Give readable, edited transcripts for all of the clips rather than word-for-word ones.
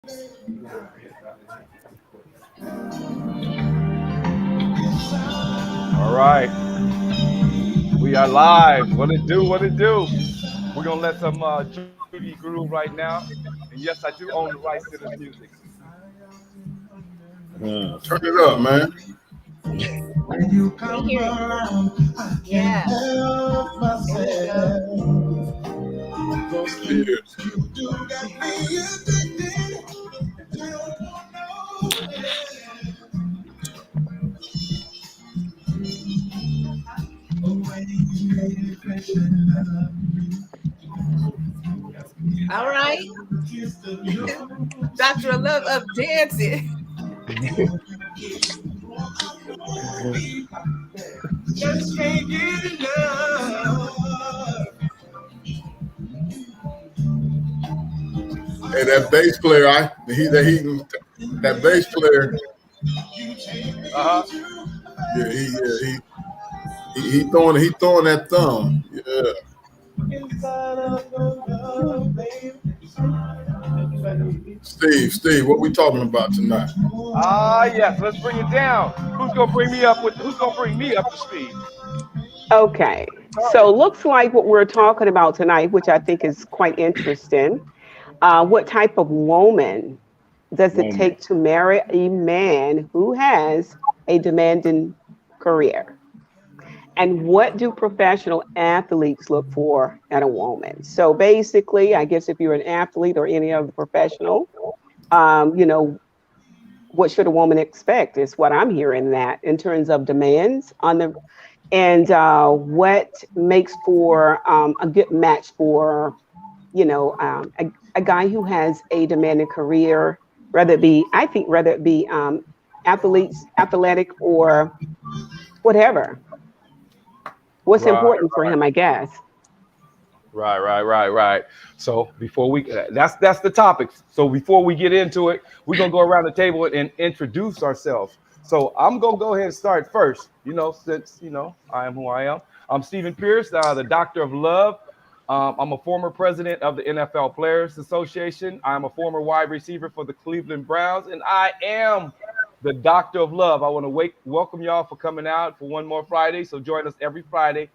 All right, we are live. What it do? What it do? We're gonna let some Judy groove right now. And yes, I do own the rights to this music. Turn it up, man. When you come around, I can't help myself. Those things you do got me addicted. You don't know it. When you made it pressure love me. All right. Dr. Love up dancing. Just can't get enough. Hey, that bass player, that bass player, yeah, he throwing that thumb, yeah. Steve, what we talking about tonight? Yes, let's bring it down. Who's gonna bring me up to speed? Okay, so looks like what we're talking about tonight, which I think is quite interesting. What type of woman does it take to marry a man who has a demanding career? And what do professional athletes look for at a woman? So basically, I guess if you're an athlete or any other professional, you know, what should a woman expect is what I'm hearing that in terms of demands on the and what makes for a good match for a guy who has a demanding career, whether it be athletic or whatever. What's Right, important for him, I guess. right. So before that's the topic. So before we get into it, we're gonna go around the table and introduce ourselves. So I'm gonna go ahead and start first. Since I am who I am. I'm Stephen Pierce, the Doctor of Love. I'm a former president of the NFL Players Association. I'm a former wide receiver for the Cleveland Browns, and I am the Doctor of Love. I want to welcome y'all for coming out for one more Friday. So join us every Friday,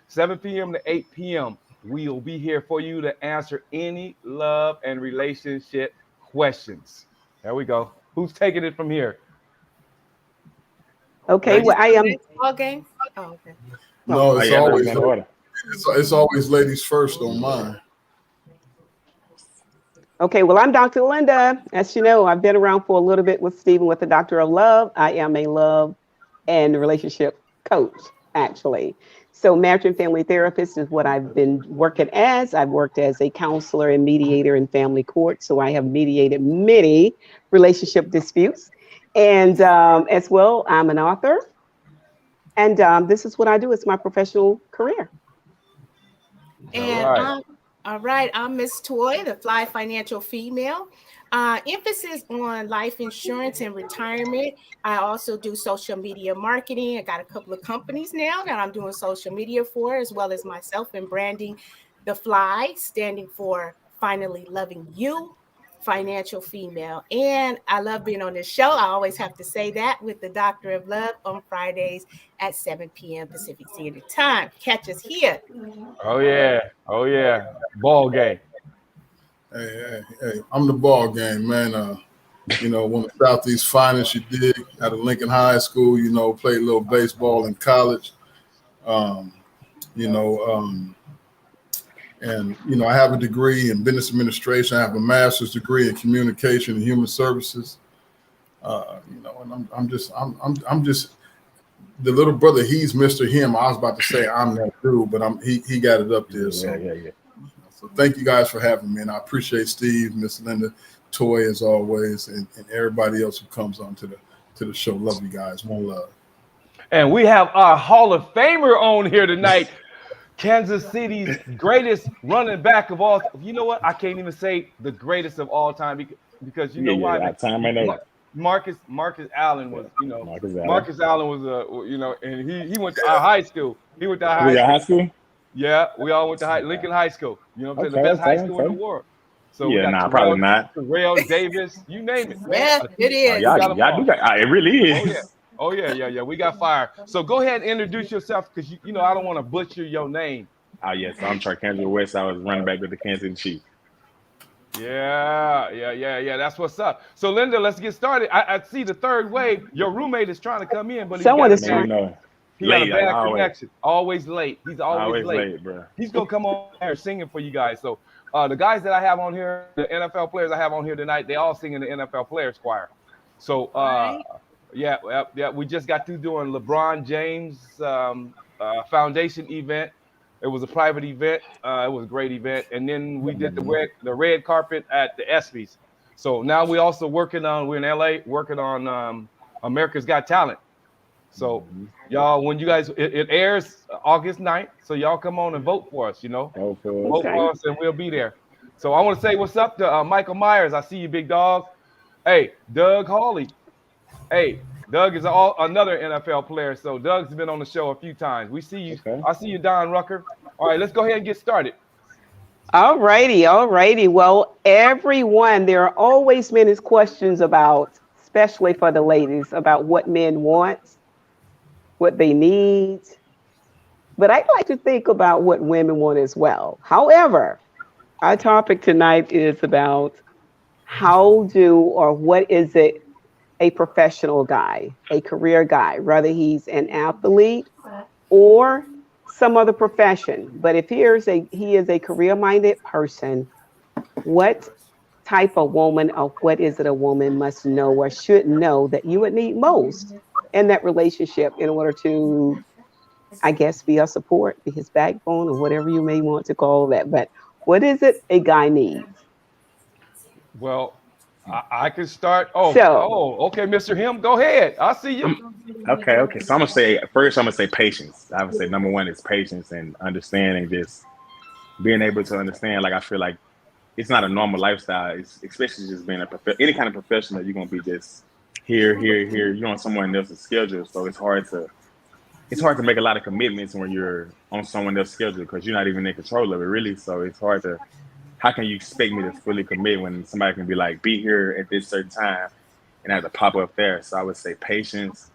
7 p.m. to 8 p.m. We'll be here for you to answer any love and relationship questions. There we go. Who's taking it from here? Okay, well, I am. Ball game. Oh, okay. No, it's always ladies first on mine. Okay, well, I'm Dr. Linda. As you know, I've been around for a little bit with Stephen with the Doctor of Love. I am a love and relationship coach, actually. So, marriage and family therapist is what I've been working as. I've worked as a counselor and mediator in family court. So, I have mediated many relationship disputes. And as well, I'm an author. And this is what I do. It's my professional career. And all right, I'm Miss Toy, the Fly Financial Female. Emphasis on life insurance and retirement. I also do social media marketing. I got a couple of companies now that I'm doing social media for, as well as myself and branding the Fly, standing for Finally Loving You, Financial Female. And I love being on this show. I always have to say that with the Doctor of Love on Fridays at 7 p.m. Pacific Standard Time. Catch us here. Oh yeah. Ball game. Hey, I'm the ball game, man. One of the Southeast finest you did out of Lincoln High School, played a little baseball in college. I have a degree in business administration. I have a master's degree in communication and human services. And I'm just the little brother. He's Mr. Him. I was about to say I'm that dude, but he got it up there. Yeah. So thank you guys for having me, and I appreciate Steve, Miss Linda, Toy as always, and everybody else who comes on to the show. Love you guys. More love. And we have our Hall of Famer on here tonight. Kansas City's greatest running back of all. You know what? I can't even say the greatest of all time because you know why? Marcus Allen was, Marcus Allen was and he went to our high school. He went to our high school. High school? Yeah, we all went to Lincoln High School. You know what I'm saying? The best high school in the world. So we Yeah, got nah, probably not. Terrell Davis, you name it. Yeah, it is. Y'all, got 'em y'all all. do got. It really is. Oh yeah. Oh yeah. We got fire. So go ahead and introduce yourself because you know I don't want to butcher your name. Oh yes, I'm Charkandra West. I was running back with the Kansas City Chiefs. Yeah. That's what's up. So Linda, let's get started. I see the third wave. Your roommate is trying to come in, but Someone is Man, you know, he got a late, like bad always. connection. Always late. He's always late. bro. He's gonna come on here singing for you guys. So the guys that I have on here, the NFL players I have on here tonight, they all sing in the NFL Players Choir. So yeah, we just got through doing LeBron James Foundation event. It was a private event. It was a great event, and then we did the red carpet at the ESPYs. So now we're also we're in LA working on America's Got Talent. So y'all, when you guys, it airs August 9th, so y'all come on and vote for us, vote for us and we'll be there. So I want to say what's up to Michael Myers. I see you, big dog. Hey, Doug Hawley. Hey, Doug is another NFL player. So Doug's been on the show a few times. We see you. Okay. I see you, Don Rucker. All right, let's go ahead and get started. All righty. Well, everyone, there are always many questions about, especially for the ladies, about what men want, what they need. But I'd like to think about what women want as well. However, our topic tonight is about what is it a professional guy, a career guy, whether he's an athlete or some other profession. But if he is a career-minded person, what type of woman or what is it a woman must know or should know that you would need most in that relationship in order to, I guess, be a support, be his backbone, or whatever you may want to call that. But what is it a guy needs? Well, I can start. Okay, Mr. Him, go ahead. I see you. Okay. So I'm gonna say patience. I would say number one is patience and understanding, just being able to understand. Like I feel like it's not a normal lifestyle. It's especially just being any kind of professional. You're gonna be just here. You're on someone else's schedule, so it's hard to make a lot of commitments when you're on someone else's schedule because you're not even in control of it, really. So it's hard to. How can you expect me to fully commit when somebody can be like, be here at this certain time and have to pop up there? So I would say patience.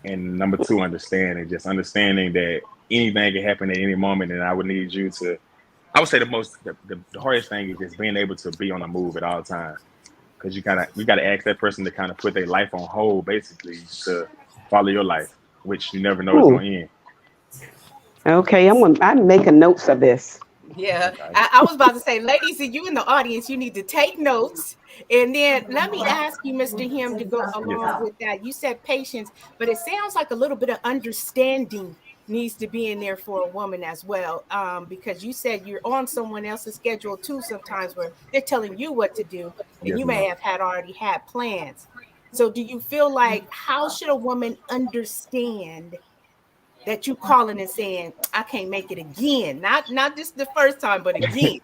And number two, understanding that anything can happen at any moment. And I would need you to, I would say the hardest thing is just being able to be on the move at all times. Because you got to ask that person to kind of put their life on hold, basically, to follow your life, which you never know is going to end. Okay, I'm making notes of this. Yeah, I was about to say, ladies, you in the audience, you need to take notes. And then let me ask you, Mr. Him, to go along with that. You said patience, but it sounds like a little bit of understanding needs to be in there for a woman as well. Because you said you're on someone else's schedule too sometimes where they're telling you what to do and you may have already had plans. So do you feel like how should a woman understand that you calling and saying, I can't make it again? Not just the first time, but again.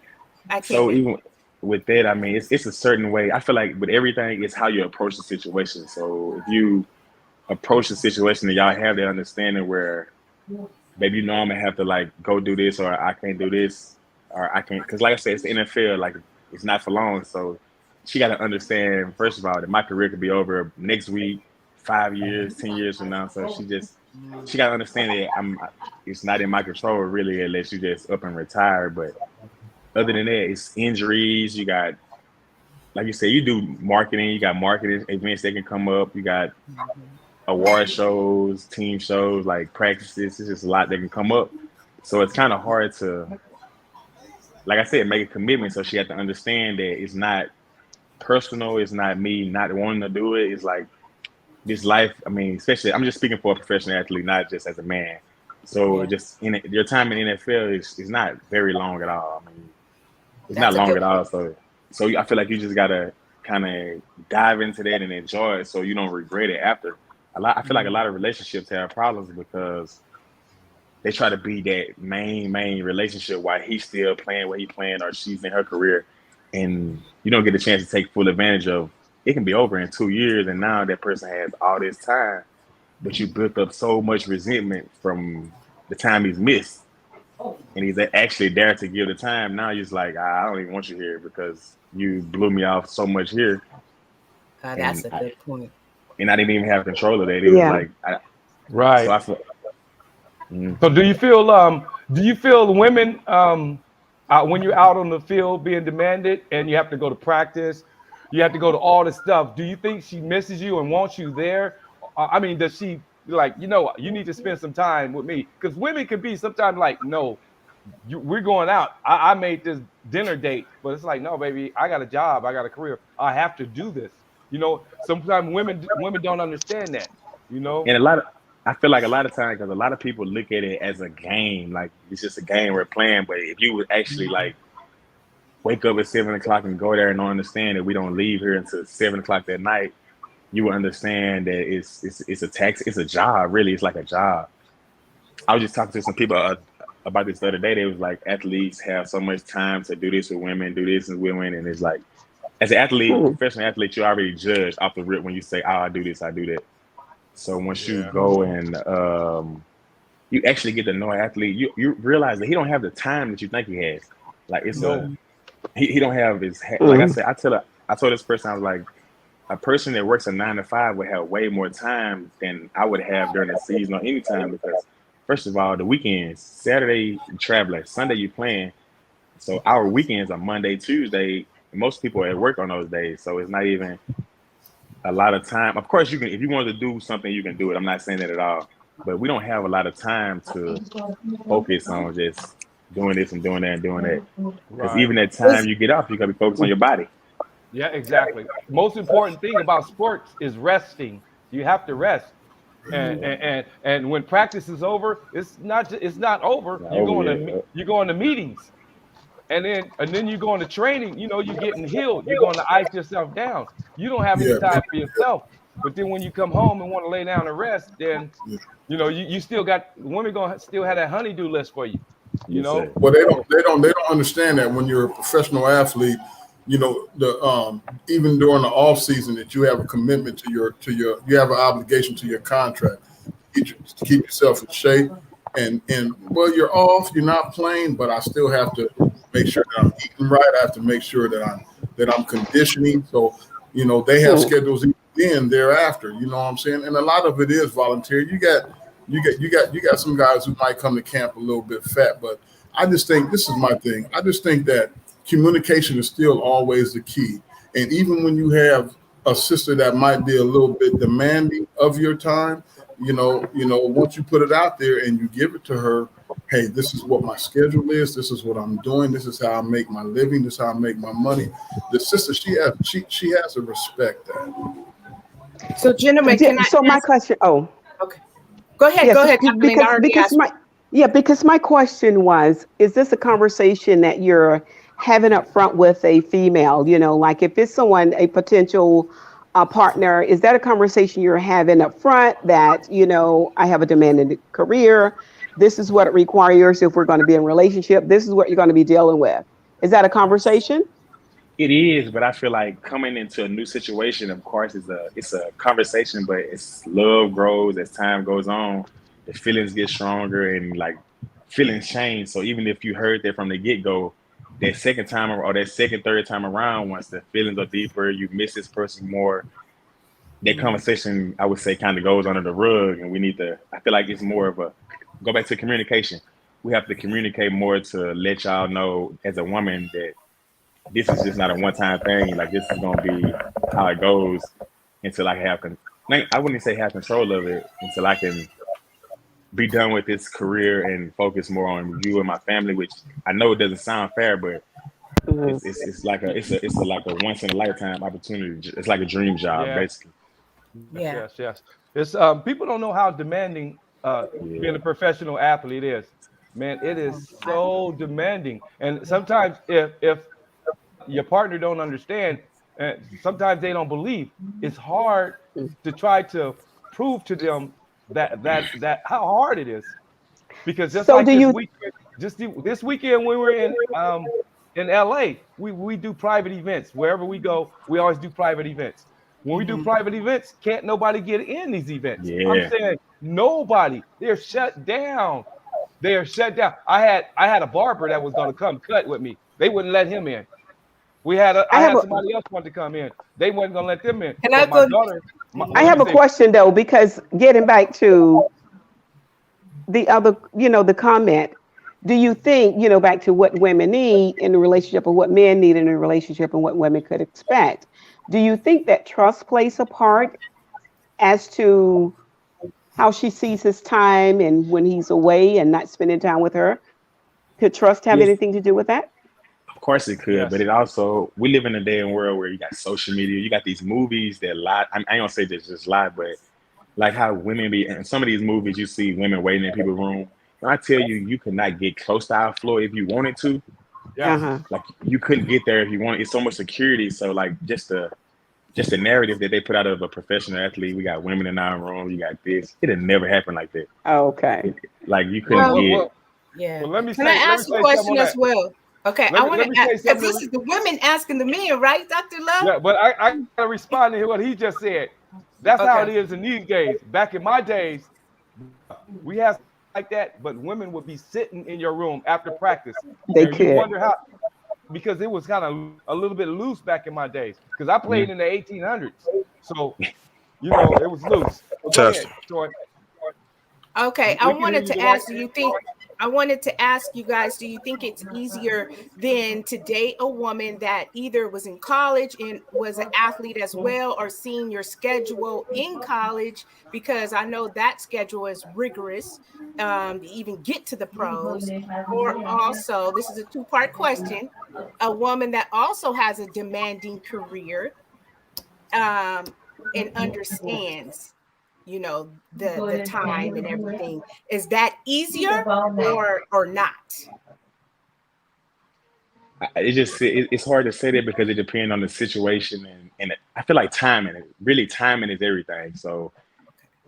I can't. So even with that, I mean, it's a certain way. I feel like with everything, it's how you approach the situation. So if you approach the situation and y'all have that understanding where maybe you know I'm gonna have to like go do this, or I can't do this, or I can't, because like I said, it's the NFL, like it's not for long. So she got to understand, first of all, that my career could be over next week, 5 years, 10 years from now. So she got to understand that it's not in my control really, unless you just up and retire. But other than that, it's injuries. You got, like you said, you do marketing. You got marketing events that can come up. You got award shows, team shows, like practices. It's just a lot that can come up. So it's kind of hard to, like I said, make a commitment. So she had to understand that it's not personal. It's not me not wanting to do it. It's like this life. I mean, especially, I'm just speaking for a professional athlete, not just as a man. So just your time in NFL is not very long at all. I mean, it's not long at all. So I feel like you just gotta kind of dive into that and enjoy it, so you don't regret it after. I feel like a lot of relationships have problems because they try to be that main relationship while he's still playing what he's playing or she's in her career, and you don't get a chance to take full advantage of. It can be over in 2 years, and now that person has all this time, but you built up so much resentment from the time he's missed. and he's actually there to give the time. Now he's like, I don't even want you here because you blew me off so much here, That's and a good point. I didn't even have control of that. It was Yeah. like, Right. so I feel, So do you feel women when you're out on the field being demanded and you have to go to practice, you have to go to all this stuff, do you think she misses you and wants you there? I mean, does she like, you need to spend some time with me? Because women can be sometimes like, no, we're going out. I made this dinner date, but it's like, no, baby, I got a job, I got a career, I have to do this. Sometimes women don't understand that. and I feel like a lot of times, because a lot of people look at it as a game, like it's just a game we're playing. But if you would actually like wake up at 7 o'clock and go there and don't understand that we don't leave here until 7 o'clock that night, you will understand that it's a tax, it's a job. Really, it's like a job. I was just talking to some people about this the other day. They was like, athletes have so much time to do this with women, do this with women, and it's like, as an athlete, professional athlete, you're already judged off the rip when you say, "Oh, I do this, I do that." So once you go and you actually get to know an athlete, you realize that he don't have the time that you think he has. Like it's he don't have his like I said. I told this person, I was like, a person that works a 9 to 5 would have way more time than I would have during the season or any time, because first of all, the weekends, Saturday you traveling, Sunday you playing, so our weekends are Monday, Tuesday. Most people are at work on those days, so it's not even a lot of time. Of course, you can, if you want to do something, you can do it. I'm not saying that at all, but we don't have a lot of time to focus on just doing this and doing that and doing that. Because even that time you get off, you gotta be focused on your body. Yeah, exactly. Most important thing about sports is resting. You have to rest. And when practice is over, it's not over. You're going to meetings. And then you go into training, you're getting healed. You're going to ice yourself down. You don't have any time for yourself. But then when you come home and want to lay down and rest, then you still got women gonna still have that honeydew list for you. Well, they don't understand that when you're a professional athlete, even during the off season, that you have a commitment to you have an obligation to your contract to keep yourself in shape. And well, you're off, you're not playing, but I still have to make sure that I'm eating right. I have to make sure that I'm conditioning. So, they have schedules in thereafter. You know what I'm saying? And a lot of it is volunteer. You got some guys who might come to camp a little bit fat, but I just think this is my thing. I just think that communication is still always the key. And even when you have a sister that might be a little bit demanding of your time, once you put it out there and you give it to her, hey, this is what my schedule is. This is what I'm doing. This is how I make my living. This is how I make my money. The sister, she has to respect that. So, gentlemen, my question. Oh, okay. Go ahead. Go ahead. Because my question was, is this a conversation that you're having up front with a female? Like if it's someone, a potential partner, is that a conversation you're having up front that, I have a demanding career. This is what it requires if we're going to be in a relationship. This is what you're going to be dealing with. Is that a conversation? It is, but I feel like coming into a new situation, of course, it's a conversation, but it's love grows as time goes on. The feelings get stronger and like feelings change. So even if you heard that from the get-go, that second time or that second, third time around, once the feelings are deeper, you miss this person more, that conversation, I would say, kind of goes under the rug. And I feel like it's more of go back to communication. We have to communicate more to let y'all know as a woman that this is just not a one-time thing. Like this is going to be how it goes until I I wouldn't say have control of it, until I can be done with this career and focus more on you and my family, which I know it doesn't sound fair, but it's like a once in a lifetime opportunity. It's like a dream job, basically. Yeah. Yes. It's people don't know how demanding being a professional athlete is. Man, it is so demanding. And sometimes if your partner don't understand, sometimes they don't believe, it's hard to try to prove to them that how hard it is, because this weekend when we're in LA, we do private events. Wherever we go, we always do private events. When we do private events, can't nobody get in these events. I'm saying nobody, they're shut down. They are shut down. I had a barber that was going to come cut with me. They wouldn't let him in. I had somebody else want to come in. They wasn't going to let them in. Can But I my go? daughter. I have a question though, because getting back to the other, the comment, do you think, back to what women need in a relationship or what men need in a relationship and what women could expect, do you think that trust plays a part as to how she sees his time and when he's away and not spending time with her? Could trust have Yes. anything to do with that? Of course it could, Yes. but it also, we live in a day and world where you got social media, you got these movies that lie. I ain't gonna say this just lie, but like how women be in some of these movies, you see women waiting in people's room. When I tell you, you could not get close to our floor if you wanted to. Yeah. Uh-huh. Like you couldn't get there if you wanted. It's so much security. So like just the narrative that they put out of a professional athlete. We got women in our room. You got this. It'd never happen like that. Okay. Like you couldn't get. Well, Yeah. well, let me Can say, I ask a question as well? Okay, I want to ask, because this is the women asking the men, right, Dr. Love? Yeah, but I gotta respond to what he just said. That's how it Okay. is in these days. Back in my days, we had like that, but women would be sitting in your room after practice. They And you could. wonder how, because it was kind of a little bit loose back in my days. Because I played in the 1800s, so it was loose. So go ahead, Troy. Okay, We can hear you, Dwight. I wanted to ask you guys, do you think it's easier than to date a woman that either was in college and was an athlete as well, or seeing your schedule in college? Because I know that schedule is rigorous to even get to the pros. Or also, this is a two-part question, a woman that also has a demanding career and understands the time and everything. Is that easier or not? It's hard to say that because it depends on the situation and I feel like timing is everything. So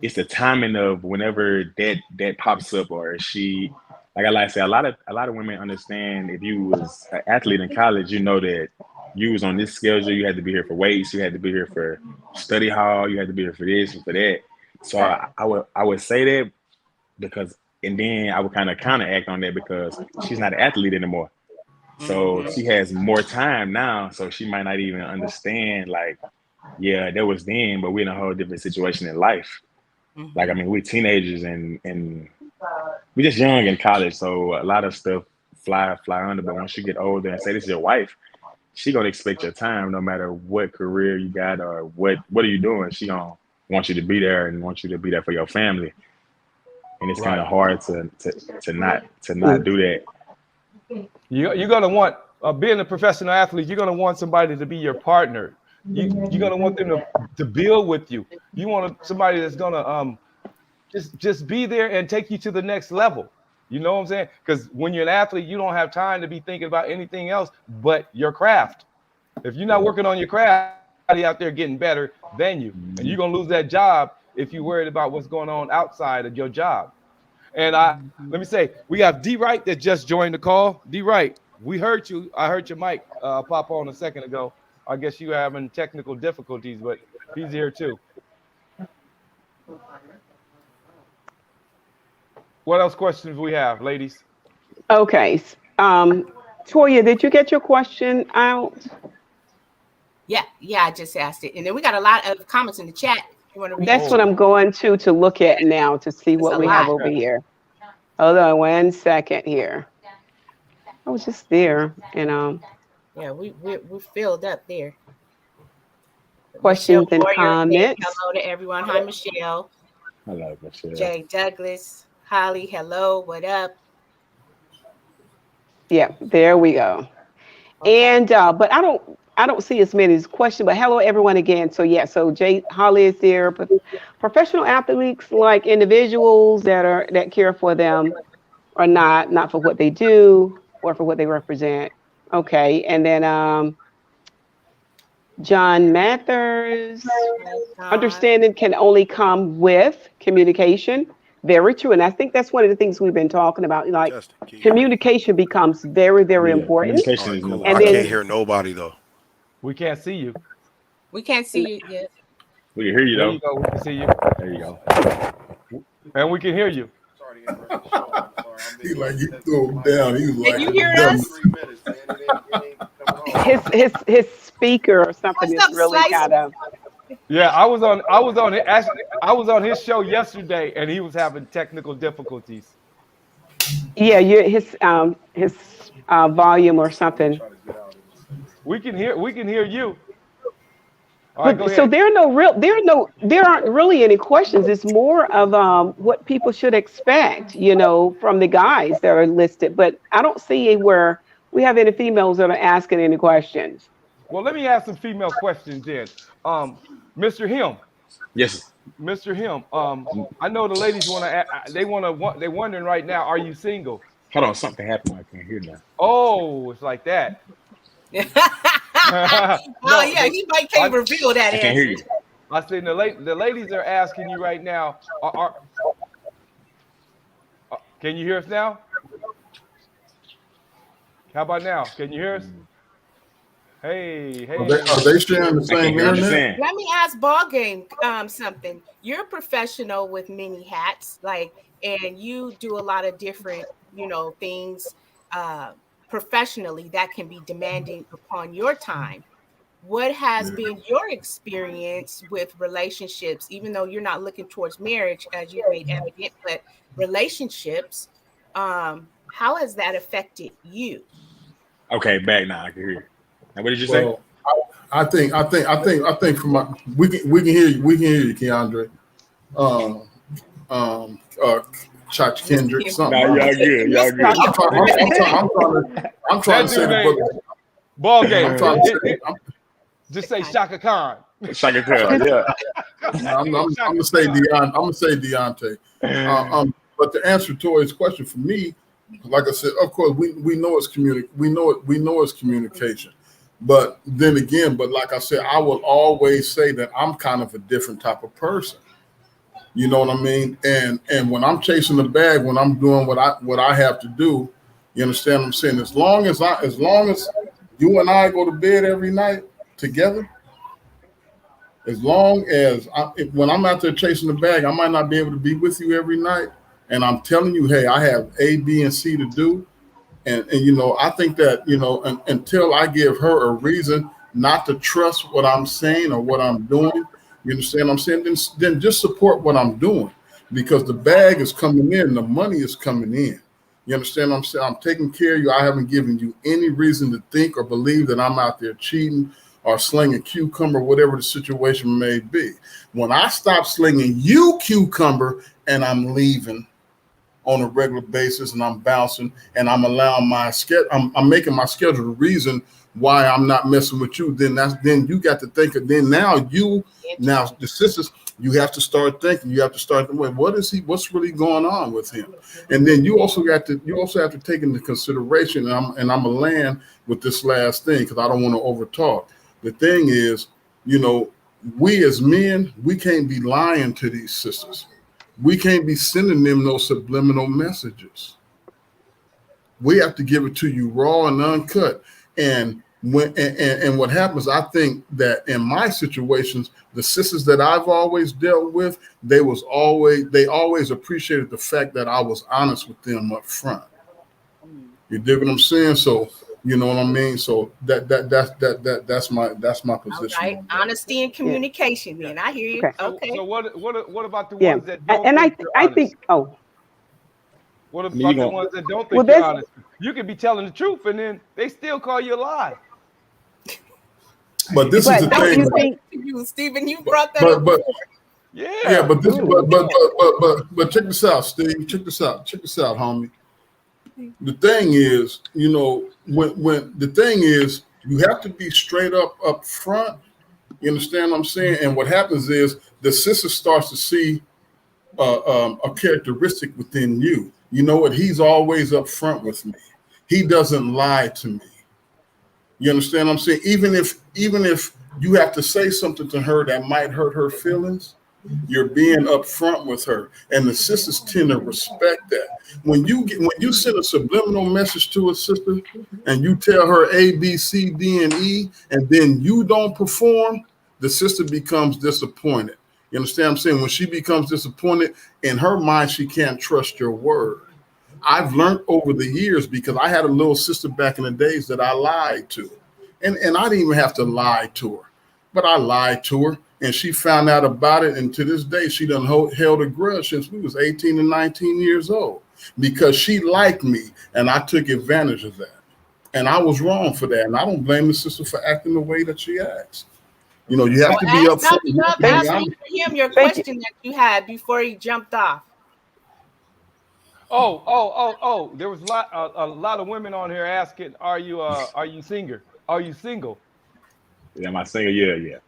it's the timing of whenever that pops up, or she, like I say, a lot of women understand if you was an athlete in college, that you was on this schedule, you had to be here for weights, you had to be here for study hall, you had to be here for this and for that. So I would say that because, and then I would kind of counteract on that because she's not an athlete anymore. So she has more time now. So she might not even understand, like, yeah, that was then, but we're in a whole different situation in life. Like, I mean, we're teenagers and we're just young in college. So a lot of stuff fly under. But once you get older and say this is your wife, she gonna expect your time no matter what career you got or what are you doing. She gonna want you to be there and want you to be there for your family. And it's kind of hard to not do that. You're gonna want being a professional athlete. You're gonna want somebody to be your partner. You're gonna want them to build with you. You want somebody that's gonna just be there and take you to the next level. You know what I'm saying? Because when you're an athlete, you don't have time to be thinking about anything else but your craft. If you're not working on your craft, somebody out there getting better than you, and you're gonna lose that job if you're worried about what's going on outside of your job. And let me say, we have D Wright that just joined the call. D Wright, we heard you. I heard your mic pop on a second ago. I guess you were having technical difficulties, but he's here too. What else questions we have, ladies? Okay. Toya, did you get your question out? Yeah, I just asked it. And then we got a lot of comments in the chat. You want to read? That's what I'm going to look at now to see what we have over here. Hold on 1 second here. I was just there, Yeah, we filled up there. Questions and Michelle Boyer, comments. hello to everyone. Hi, Michelle. Hello, Michelle. Jay Douglas. Holly, hello. What up? Yeah, there we go. Okay. And but I don't see as many questions, but hello everyone again. So yeah, so Holly is there, but professional athletes, like individuals that care for them, are not for what they do or for what they represent. Okay, and then John Mathers, understanding can only come with communication. Very true, and I think that's one of the things we've been talking about. Like communication becomes very, very important. Communication is And I then- can't hear nobody though. We can't see you. We can't see you yet. We can hear you There though. you go. We can see you, There you go. and we can hear you. Sorry to interrupt the show. I'm sorry. He like you threw him down. He was like, Can you hear "Damn." us? His speaker or something What's up, is really Slice? kind of. Yeah, I was on it. Actually, I was on his show yesterday, and he was having technical difficulties. Yeah, his volume or something. We can hear you. All right, go But so ahead. there aren't really any questions. It's more of what people should expect, from the guys that are listed. But I don't see where we have any females that are asking any questions. Well, let me ask some female questions then. Mr. Him, Yes. Mr. Him. I know the ladies they're wondering right now, are you single? Hold on, something happened. I can't hear now. Oh, it's like that. Oh yeah, he can't reveal that I can't hear answer. you. I said the ladies are asking you right now. Can you hear us now? How about now? Can you hear us? Hey. Are they sharing the I same can't hear what you're internet? saying. Let me ask Ballgame something. You're a professional with many hats, and you do a lot of different, things professionally that can be demanding upon your time. What has been your experience with relationships, even though you're not looking towards marriage, as you made evident, but relationships, how has that affected you? Okay, back now. I can hear you. Now, what did you say? Well, I think from we can hear you, Keandre. Chach Kendrick, something. Nah, y'all good. Y'all good. I'm trying to say the brother. Ball I'm game. trying to say. Just say Shaka Khan. Shaka Khan, yeah. I'm gonna say Deontay. But to answer Tori's question, for me, like I said, of course we know it's we know it's communication. But then again, like I said, I will always say that I'm kind of a different type of person. You know what I mean? And when I'm chasing the bag, when I'm doing what I have to do, you understand what I'm saying? As long as you and I go to bed every night together, as long as when I'm out there chasing the bag, I might not be able to be with you every night. And I'm telling you, hey, I have A, B, and C to do. And I think that, until I give her a reason not to trust what I'm saying or what I'm doing, you understand what I'm saying? Then just support what I'm doing, because the bag is coming in, the money is coming in. You understand what I'm saying? I'm taking care of you. I haven't given you any reason to think or believe that I'm out there cheating or slinging cucumber, whatever the situation may be. When I stop slinging you cucumber and I'm leaving on a regular basis and I'm bouncing and I'm allowing my schedule, I'm making my schedule the reason why I'm not messing with you, then you got to think of, now the sisters, you have to start thinking, you have to start thinking, what's really going on with him? And then you also have to take into consideration, and I'm gonna land with this last thing because I don't want to overtalk. The thing is, we as men, we can't be lying to these sisters. We can't be sending them those subliminal messages. We have to give it to you raw and uncut. And what happens, I think that in my situations, the sisters that I've always dealt with, they always appreciated the fact that I was honest with them up front. You dig what I'm saying? So you know what I mean? So that's my position. All right, honesty and communication. Then I hear you. Okay. So what about the ones that don't? And I think. What about the ones that don't think you're honest? You could be telling the truth, and then they still call you a lie. But this is the thing. You, Stephen, you brought that up. But check this out, Steve. Check this out, homie. The thing is, when the thing is, you have to be straight up front. You understand what I'm saying? And what happens is the sister starts to see a characteristic within you. You know what? He's always up front with me. He doesn't lie to me. You understand what I'm saying? Even if you have to say something to her that might hurt her feelings, you're being upfront with her, and the sisters tend to respect that. When you send a subliminal message to a sister and you tell her A, B, C, D, and E, and then you don't perform, the sister becomes disappointed. You understand what I'm saying? When she becomes disappointed, in her mind, she can't trust your word. I've learned over the years, because I had a little sister back in the days that I lied to. And I didn't even have to lie to her, but I lied to her, and she found out about it. And to this day, she done held a grudge since we was 18 and 19 years old, because she liked me and I took advantage of that. And I was wrong for that. And I don't blame the sister for acting the way that she acts. You know, you have to be upfront. Ask him your question that you had before he jumped off. Oh! There was a lot of women on here asking, "Are you single? Are you single?" Yeah, my single. Yeah.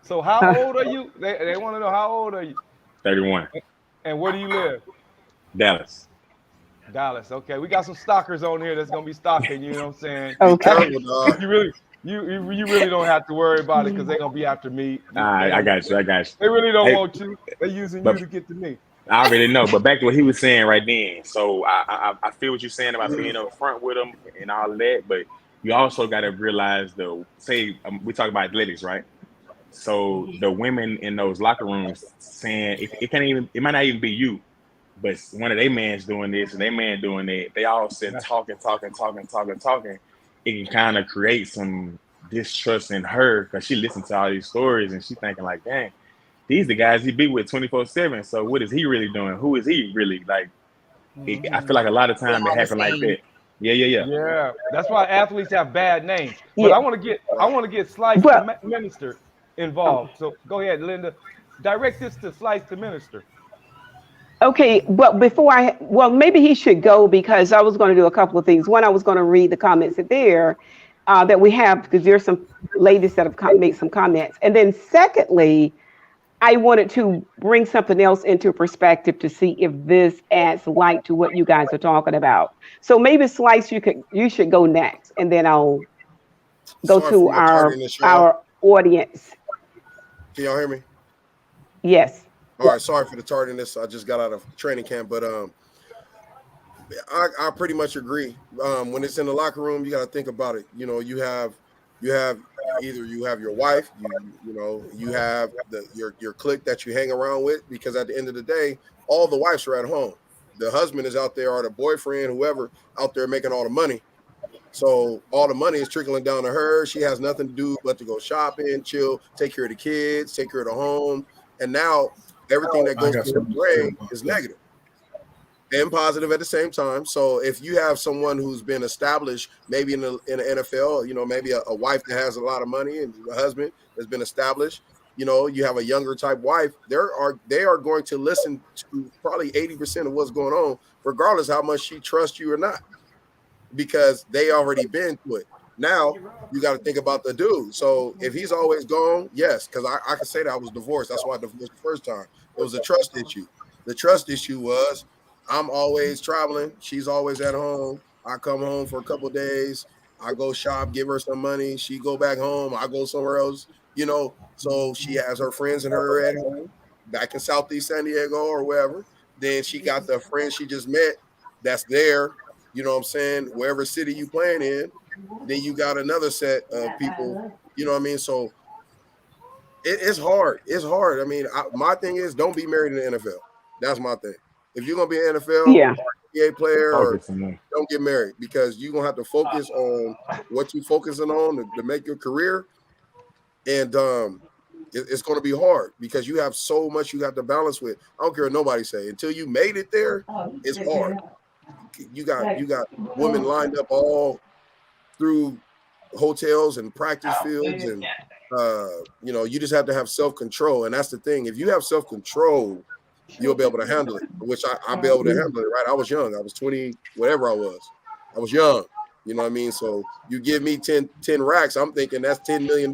So how old are you? They want to know, how old are you? 31. And where do you live? Dallas. Dallas. Okay, we got some stalkers on here that's gonna be stalking. You know what I'm saying? Okay. You really don't have to worry about it, because they're gonna be after me. I got you. They really don't want you. They're using you to get to me. I already know, but back to what he was saying right then. So I feel what you're saying about being up front with them and all that, but you also got to realize we talk about athletics, right? So the women in those locker rooms saying it might not even be you, but one of their mans doing this and their man doing that. They all sit talking. It can kind of create some distrust in her, because she listens to all these stories and she thinking like, dang, these the guys he be with 24/7. So what is he really doing? Who is he really? Like, I feel like a lot of times it happen like that. Yeah. Yeah, that's why athletes have bad names. But I want to get Slice the Minister involved. So go ahead, Linda. Direct this to Slice the Minister. Okay, but maybe he should go, because I was going to do a couple of things. One, I was going to read the comments that we have, because there's some ladies that have made some comments. And then secondly, I wanted to bring something else into perspective to see if this adds light to what you guys are talking about. So maybe Slice, you should go next, and then I'll go to our audience. Can y'all hear me? Yes. All right. Sorry for the tardiness. I just got out of training camp, but I pretty much agree. When it's in the locker room, you got to think about it. You know, you have either you have your wife, you have your clique that you hang around with, because at the end of the day, all the wives are at home. The husband is out there, or the boyfriend, whoever, out there making all the money. So all the money is trickling down to her. She has nothing to do but to go shopping, chill, take care of the kids, take care of the home. And now everything that goes through her brain is negative and positive at the same time. So if you have someone who's been established, maybe in the NFL, maybe a wife that has a lot of money and a husband that's been established, you have a younger type wife, they are going to listen to probably 80% of what's going on, regardless how much she trusts you or not, because they already been to it. Now you got to think about the dude. So if he's always gone, yes, because I can say that I was divorced. That's why I divorced the first time. It was a trust issue. The trust issue was, I'm always traveling. She's always at home. I come home for a couple of days. I go shop, give her some money. She go back home. I go somewhere else, So she has her friends and her at home, back in Southeast San Diego or wherever. Then she got the friends she just met that's there, wherever city you playing in. Then you got another set of people, So it's hard. It's hard. I mean, my thing is, don't be married in the NFL. That's my thing. If you're gonna be an NFL or NBA player, don't get married, because you're gonna have to focus on what you're focusing on to make your career, and it's gonna be hard, because you have so much you have to balance with. I don't care what nobody say. Until you made it there, it's hard. You got women lined up all through hotels and practice fields, and you just have to have self-control, and that's the thing. If you have self-control, you'll be able to handle it, which I'll be able to handle it, right? I was young. I was 20, whatever I was. I was young. You know what I mean? So you give me 10 racks, I'm thinking that's $10 million.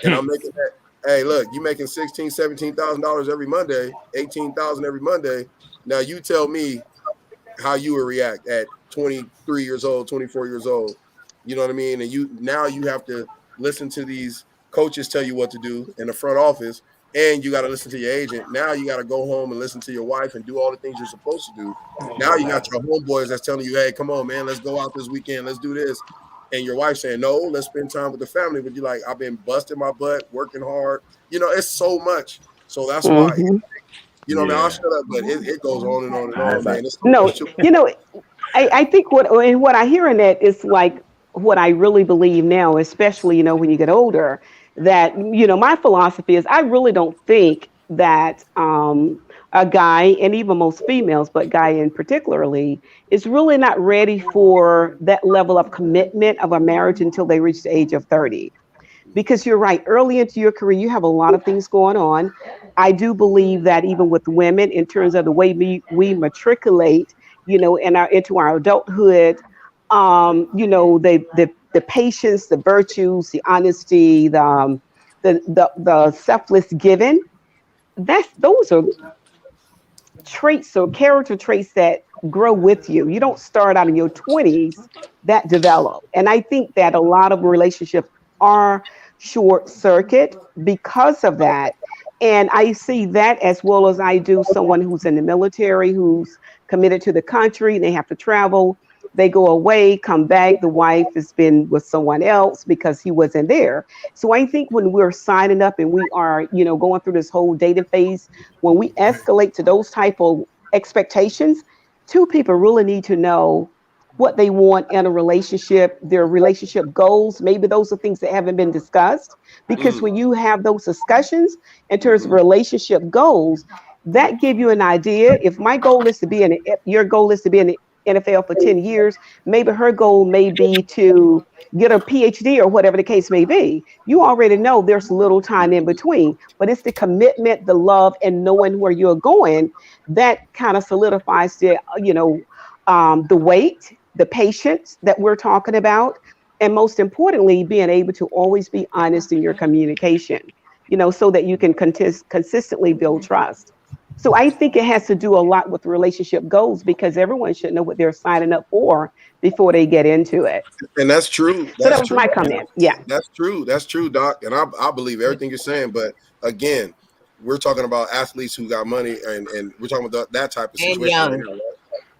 And I'm making that. Hey, look, you making $16,000, $17,000 every Monday, $18,000 every Monday. Now you tell me how you would react at 23 years old, 24 years old. You know what I mean? And now you have to listen to these coaches tell you what to do in the front office, and you got to listen to your agent. Now you got to go home and listen to your wife and do all the things you're supposed to do. Now you got your homeboys that's telling you, hey, come on, man, let's go out this weekend. Let's do this. And your wife saying, no, let's spend time with the family. But you're like, I've been busting my butt, working hard. It's so much. So that's why, You know, what I mean, Yeah. I'll shut up, but it goes on and on and Nah, on, it's man. like- It's No, too you know, I think what I hear in that is like what I really believe now, especially, you know, when you get older, that, you know, my philosophy is I really don't think that a guy, and even most females, but guy in particularly, is really not ready for that level of commitment of a marriage until they reach the age of 30. Because you're right, early into your career, you have a lot of things going on. I do believe that even with women, in terms of the way we matriculate, you know, into our adulthood, you know, the patience, the virtues, the honesty, the selfless giving. Those are traits or character traits that grow with you. You don't start out in your 20s that develop. And I think that a lot of relationships are short circuit because of that. And I see that as well as I do someone who's in the military, who's committed to the country, they have to travel. They go away, come back. The wife has been with someone else because he wasn't there. So I think when we're signing up and we are, you know, going through this whole dating phase, when we escalate to those type of expectations, two people really need to know what they want in a relationship, their relationship goals. Maybe those are things that haven't been discussed. Because when you have those discussions in terms of relationship goals, that give you an idea. If my goal is to be in, your goal is to be in the NFL for 10 years, maybe her goal may be to get a PhD or whatever the case may be. You already know there's little time in between, but it's the commitment, the love, and knowing where you're going that kind of solidifies the, you know, the weight, the patience that we're talking about, and most importantly, being able to always be honest in your communication, you know, so that you can consistently build trust. So I think it has to do a lot with relationship goals because everyone should know what they're signing up for before they get into it. And that's true. So that That's was true. my comment. Yeah. That's true. That's true, Doc. And I believe everything you're saying. But again, we're talking about athletes who got money, and we're talking about that type of And situation. young. Right now, right?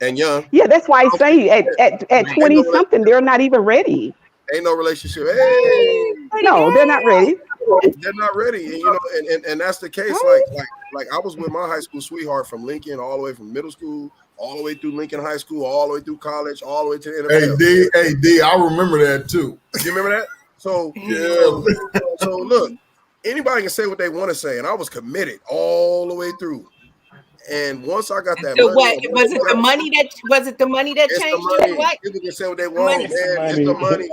And young. Yeah, that's why I say at 20 something, they're not even ready. Ain't no relationship. Hey, No, they're not ready. they're not ready. And, you know, and that's the case. Like I was with my high school sweetheart from Lincoln, all the way from middle school, all the way through Lincoln High School, all the way through college, all the way to the NFL. Hey D, I remember that too. You remember that? So Yeah. so look, anybody can say what they want to say, and I was committed all the way through. And once I got that So money, what was it? The money that was it? The money that it's the changed money. you? What? People can say what they want, money. man. It's the money.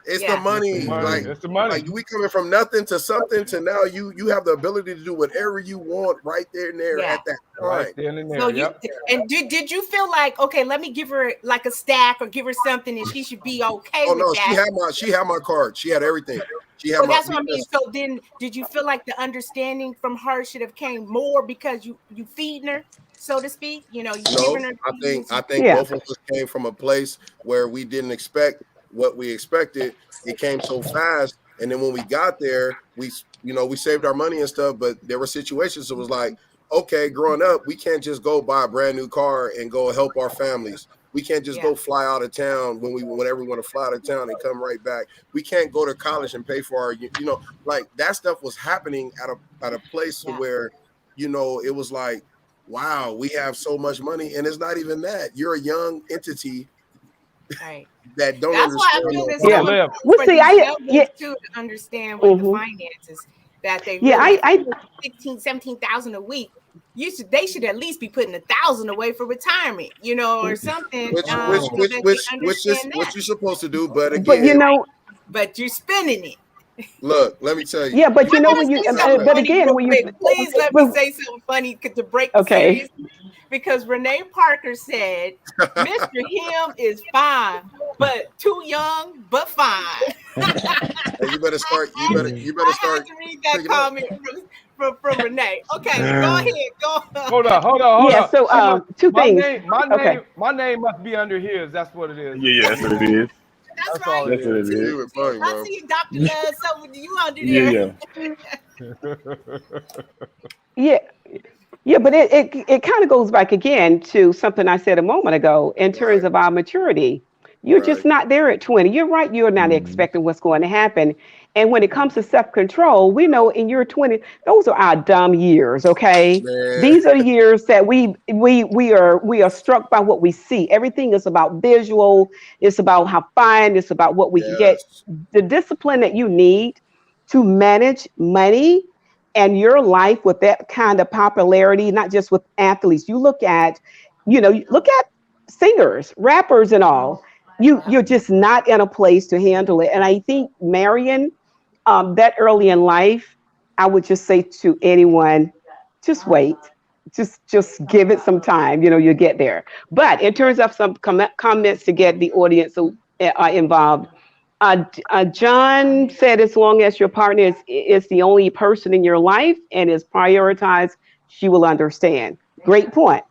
It's Yeah. the money. Like, It's the money. like we coming from nothing to something to now you have the ability to do whatever you want right there and there Yeah. at that time. Right then and there. So Yep. did you feel like, okay, let me give her like a stack or give her something and she should be okay Oh with no, that? she had my card. She had everything. She had So my that's what I mean. So then did you feel like the understanding from her should have came more because you feeding her, so to speak? You know, you No, giving her I think Yeah. both of us came from a place where we didn't expect what we expected. It came so fast, and then when we got there, we saved our money and stuff. But there were situations that was like, okay, growing up, we can't just go buy a brand new car and go help our families. We can't just go fly out of town whenever we want to fly out of town and come right back. We can't go to college and pay for our, like that stuff was happening at a place where, it was like, wow, we have so much money, and it's not even that. You're a young entity right. that don't That's why I understand. feel it's Yeah. so important Well, for see, these I- elders yeah. too to understand what the Mhm. finances that they Yeah, really I 16, 17,000 a week. They should at least be putting 1,000 away for retirement, or something. Which you're supposed to do, but again, but you know, but you're spending it. look, let me tell you. yeah, but you know I when gotta you say something but funny again real when you quick. Please let me say something funny to break the Okay. seriousness. Because Renee Parker said Mr. Him is fine, but too young, but fine. Hey, you better start. You better I start. had to read that picking up. comment from Renee. Okay, go ahead. Go. Hold on. yeah, so two My things. name, my Okay. name, my name must be under his. That's what it is. Yeah, that's what it is. That's That's all right. it That's what it You is. were funny, I bro. see you, Dr. Love, something with you under there. Yeah. Yeah, but it kind of goes back again to something I said a moment ago in terms of our maturity. You're just not there at 20. You're right. You're not expecting what's going to happen. And when it comes to self-control, we know in your 20s, those are our dumb years, okay? Man. These are the years that we are struck by what we see. Everything is about visual, it's about how fun, it's about what we can get. Yes. The discipline that you need to manage money and your life with that kind of popularity, not just with athletes. You look at, look at singers, rappers and all. You're just not in a place to handle it. And I think Marion, that early in life, I would just say to anyone, just wait, just give it some time. You'll get there. But in terms of some comments to get the audience involved, John said, as long as your partner is the only person in your life and is prioritized, she will understand. Great point.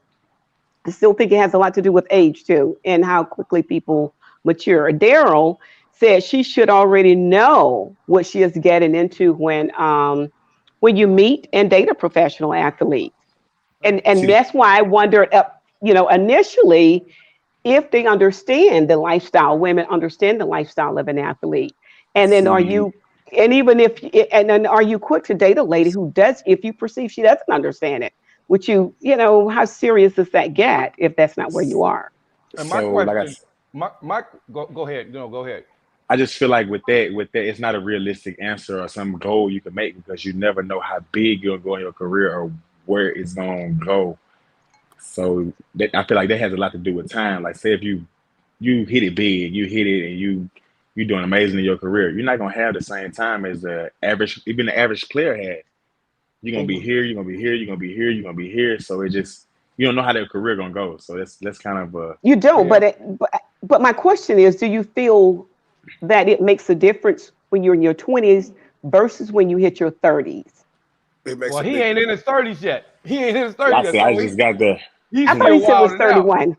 I still think it has a lot to do with age too, and how quickly people mature. Daryl said she should already know what she is getting into when you meet and date a professional athlete. And that's why I wondered, initially, if they understand the lifestyle, women understand the lifestyle of an athlete. And then are you quick to date a lady who does, if you perceive she doesn't understand it? Would you, how serious does that get if that's not where you are? And my So, question, go ahead. Go ahead. I just feel like with that, it's not a realistic answer or some goal you can make because you never know how big you'll go in your career or where it's going to go. So I feel like that has a lot to do with time. Like, say if you hit it big, you hit it, and you're doing amazing in your career, you're not gonna have the same time as the average player had. You're gonna be here, you're gonna be here, you're gonna be here, you're gonna be here. So it just, you don't know how their career gonna go. So that's kind of you don't. Yeah. But my question is, do you feel that it makes a difference when you're in your 20s versus when you hit your 30s? Well, he ain't in his 30s yet. He ain't in his 30s yet. I just got the. I thought he said it was 31.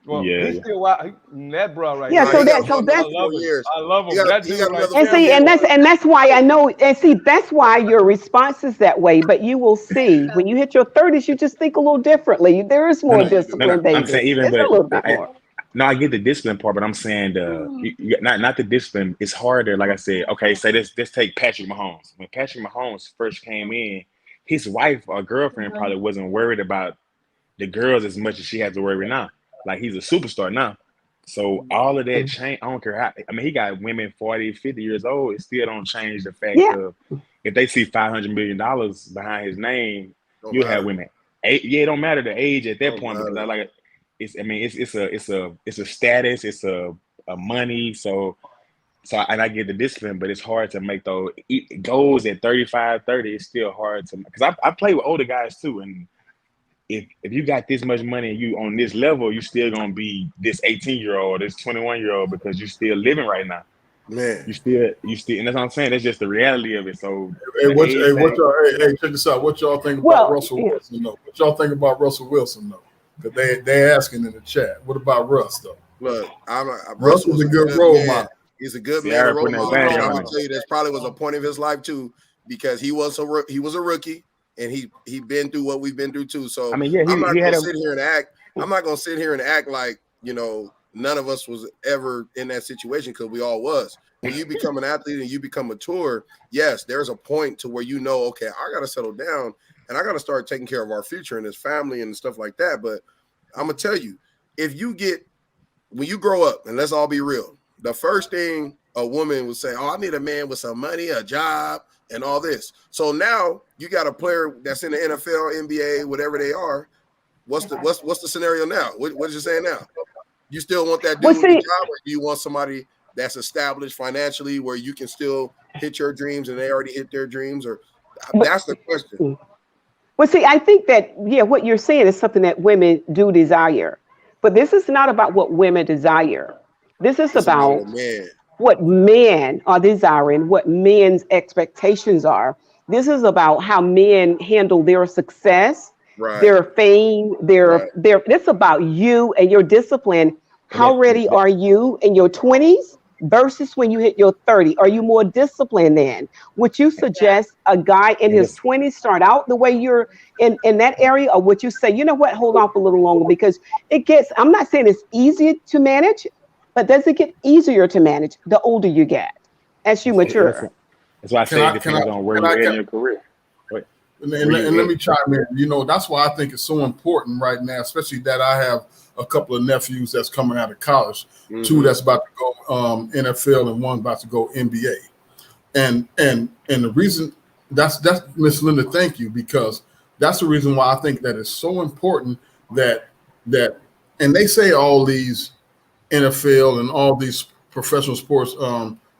Well, yeah, he's still wild. That bro right yeah, now. so that's I love him. And that's why I know, and see, that's why your response is that way. But you will see when you hit your 30s, you just think a little differently. There is more discipline, baby. I'm saying even, a little bit more. No, I get the discipline part, but I'm saying not the discipline. It's harder. Like I said, okay, say let's take Patrick Mahomes. When Patrick Mahomes first came in, his wife or girlfriend probably wasn't worried about the girls as much as she has to worry now. Like, he's a superstar now. So all of that change, I don't care how, I mean, he got women 40, 50 years old. It still don't change the fact of if they see $500 million behind his name, you have women. It don't matter the age at that point because I like it. It's a status, it's a money. So and I get the discipline, but it's hard to make those goals at 35, 30. It's still hard to, because I play with older guys too, and if you got this much money and you on this level, you still gonna be this 18-year-old, this 21-year-old because you still living right now. Man, you still, and that's what I'm saying. That's just the reality of it. So, check this out. What y'all think about Russell Wilson? Though? What y'all think about Russell Wilson though? Because they're asking in the chat. What about Russ though? Look, Russell's a good role model. He's a good man. Role model. I'm gonna tell you, this probably was a point of his life too, because he was a rookie. And he been through what we've been through too. So I mean, yeah, I'm not gonna sit here and act. I'm not gonna sit here and act like none of us was ever in that situation, because we all was. When you become an athlete and you become mature, yes, there's a point to where okay, I gotta settle down and I gotta start taking care of our future and his family and stuff like that. But I'm gonna tell you, when you grow up, and let's all be real, the first thing a woman would say, "Oh, I need a man with some money, a job, and all this." So now you got a player that's in the NFL, NBA, whatever they are. What's the scenario now? What is you saying now? You still want that dude with the job, or do you want somebody that's established financially where you can still hit your dreams and they already hit their dreams? Or that's the question. Well, see, I think that what you're saying is something that women do desire, but this is not about what women desire. This is about what men are desiring, what men's expectations are. This is about how men handle their success, their fame, their. It's about you and your discipline. How ready are you in your 20s versus when you hit your 30? Are you more disciplined then? Would you suggest a guy in his 20s start out the way you're in that area, or would you say, you know what, hold off a little longer, because I'm not saying it's easy to manage, but does it get easier to manage the older you get as you mature? That's why I say it depends on where you're in your career. Right. And let me chime in. You know, that's why I think it's so important right now, especially that I have a couple of nephews that's coming out of college, two that's about to go NFL and one about to go NBA. And the reason that's Miss Linda, thank you, because that's the reason why I think that it's so important that and they say all these NFL and all these professional sports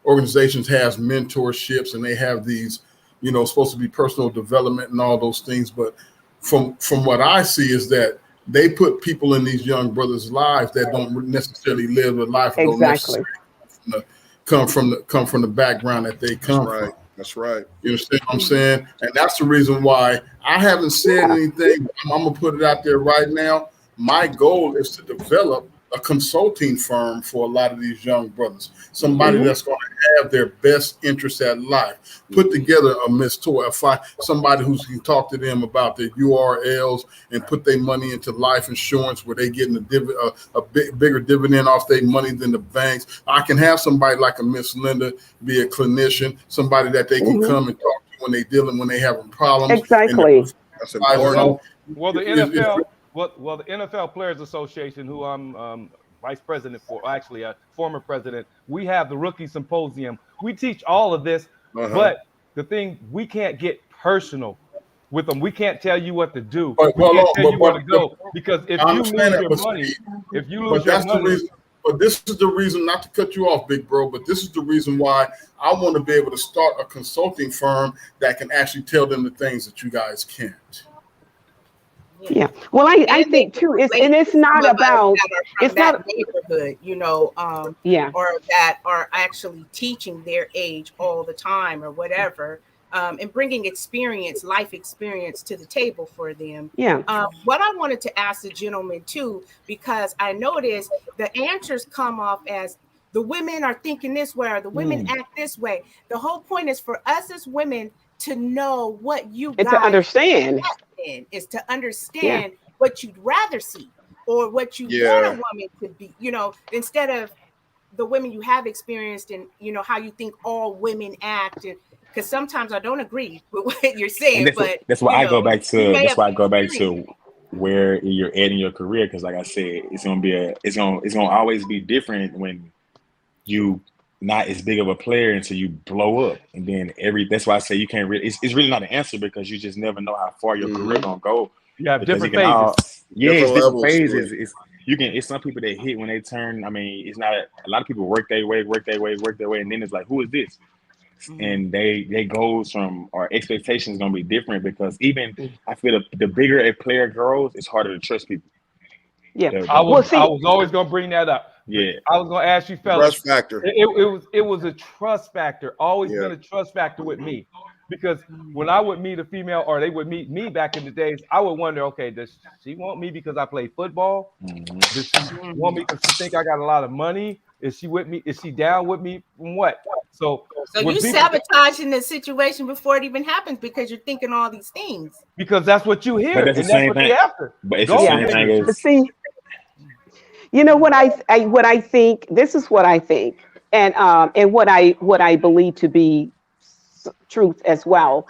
organizations has mentorships and they have these, you know, supposed to be personal development and all those things. But from what I see is that they put people in these young brothers' lives that don't necessarily live the life. Exactly. Come from the background that they come from. That's right. You understand what I'm saying? And that's the reason why I haven't said anything. I'm gonna put it out there right now. My goal is to develop a consulting firm for a lot of these young brothers. Somebody that's going to have their best interest at life. Put together a Miss Toy, somebody who can talk to them about their URLs and put their money into life insurance where they getting a bigger dividend off their money than the banks. I can have somebody like a Miss Linda be a clinician, somebody that they can come and talk to when they having problems. Exactly. That's important. Well, the NFL. Well, the NFL Players Association, who I'm vice president for, actually a former president, we have the Rookie Symposium. We teach all of this, but the thing, we can't get personal with them. We can't tell you what to do. We can't tell you where to go, because if you lose your money, if you lose your money. But this is the reason, not to cut you off, big bro, but this is the reason why I want to be able to start a consulting firm that can actually tell them the things that you guys can't. Yeah. Well, I think too, it's not about, it's not neighborhood, you know, or that are actually teaching their age all the time or whatever, and bringing life experience to the table for them. Yeah. What I wanted to ask the gentleman too, because I noticed the answers come off as the women are thinking this way or the women act this way. The whole point is for us as women to know what you guys to understand. Is to understand what you'd rather see or what you want a woman to be, you know, instead of the women you have experienced and, you know, how you think all women act. Because sometimes I don't agree with what you're saying, that's why I go back to where you're at in your career. Because like I said, it's gonna always be different when you not as big of a player until you blow up, and then that's why I say you can't really. It's really not an answer because you just never know how far your career gonna go. You have different phases. It's different phases. It's some people that hit when they turn. I mean, it's not a lot of people work their way, and then it's like, who is this? And they goes from, our expectations gonna be different because even I feel the bigger a player grows, it's harder to trust people. Yeah, I was always gonna bring that up. Yeah, I was gonna ask you, fellas. Trust factor. It was a trust factor. Always been a trust factor with me, because when I would meet a female or they would meet me back in the days, I would wonder, okay, does she want me because I play football? Does she want me because she think I got a lot of money? Is she with me? Is she down with me? From what? So you sabotaging the situation before it even happens because you're thinking all these things. Because that's what you hear, but that's the same thing. After. But it's the same thing as. See, you know what I think. This is what I think, and what I believe to be truth as well.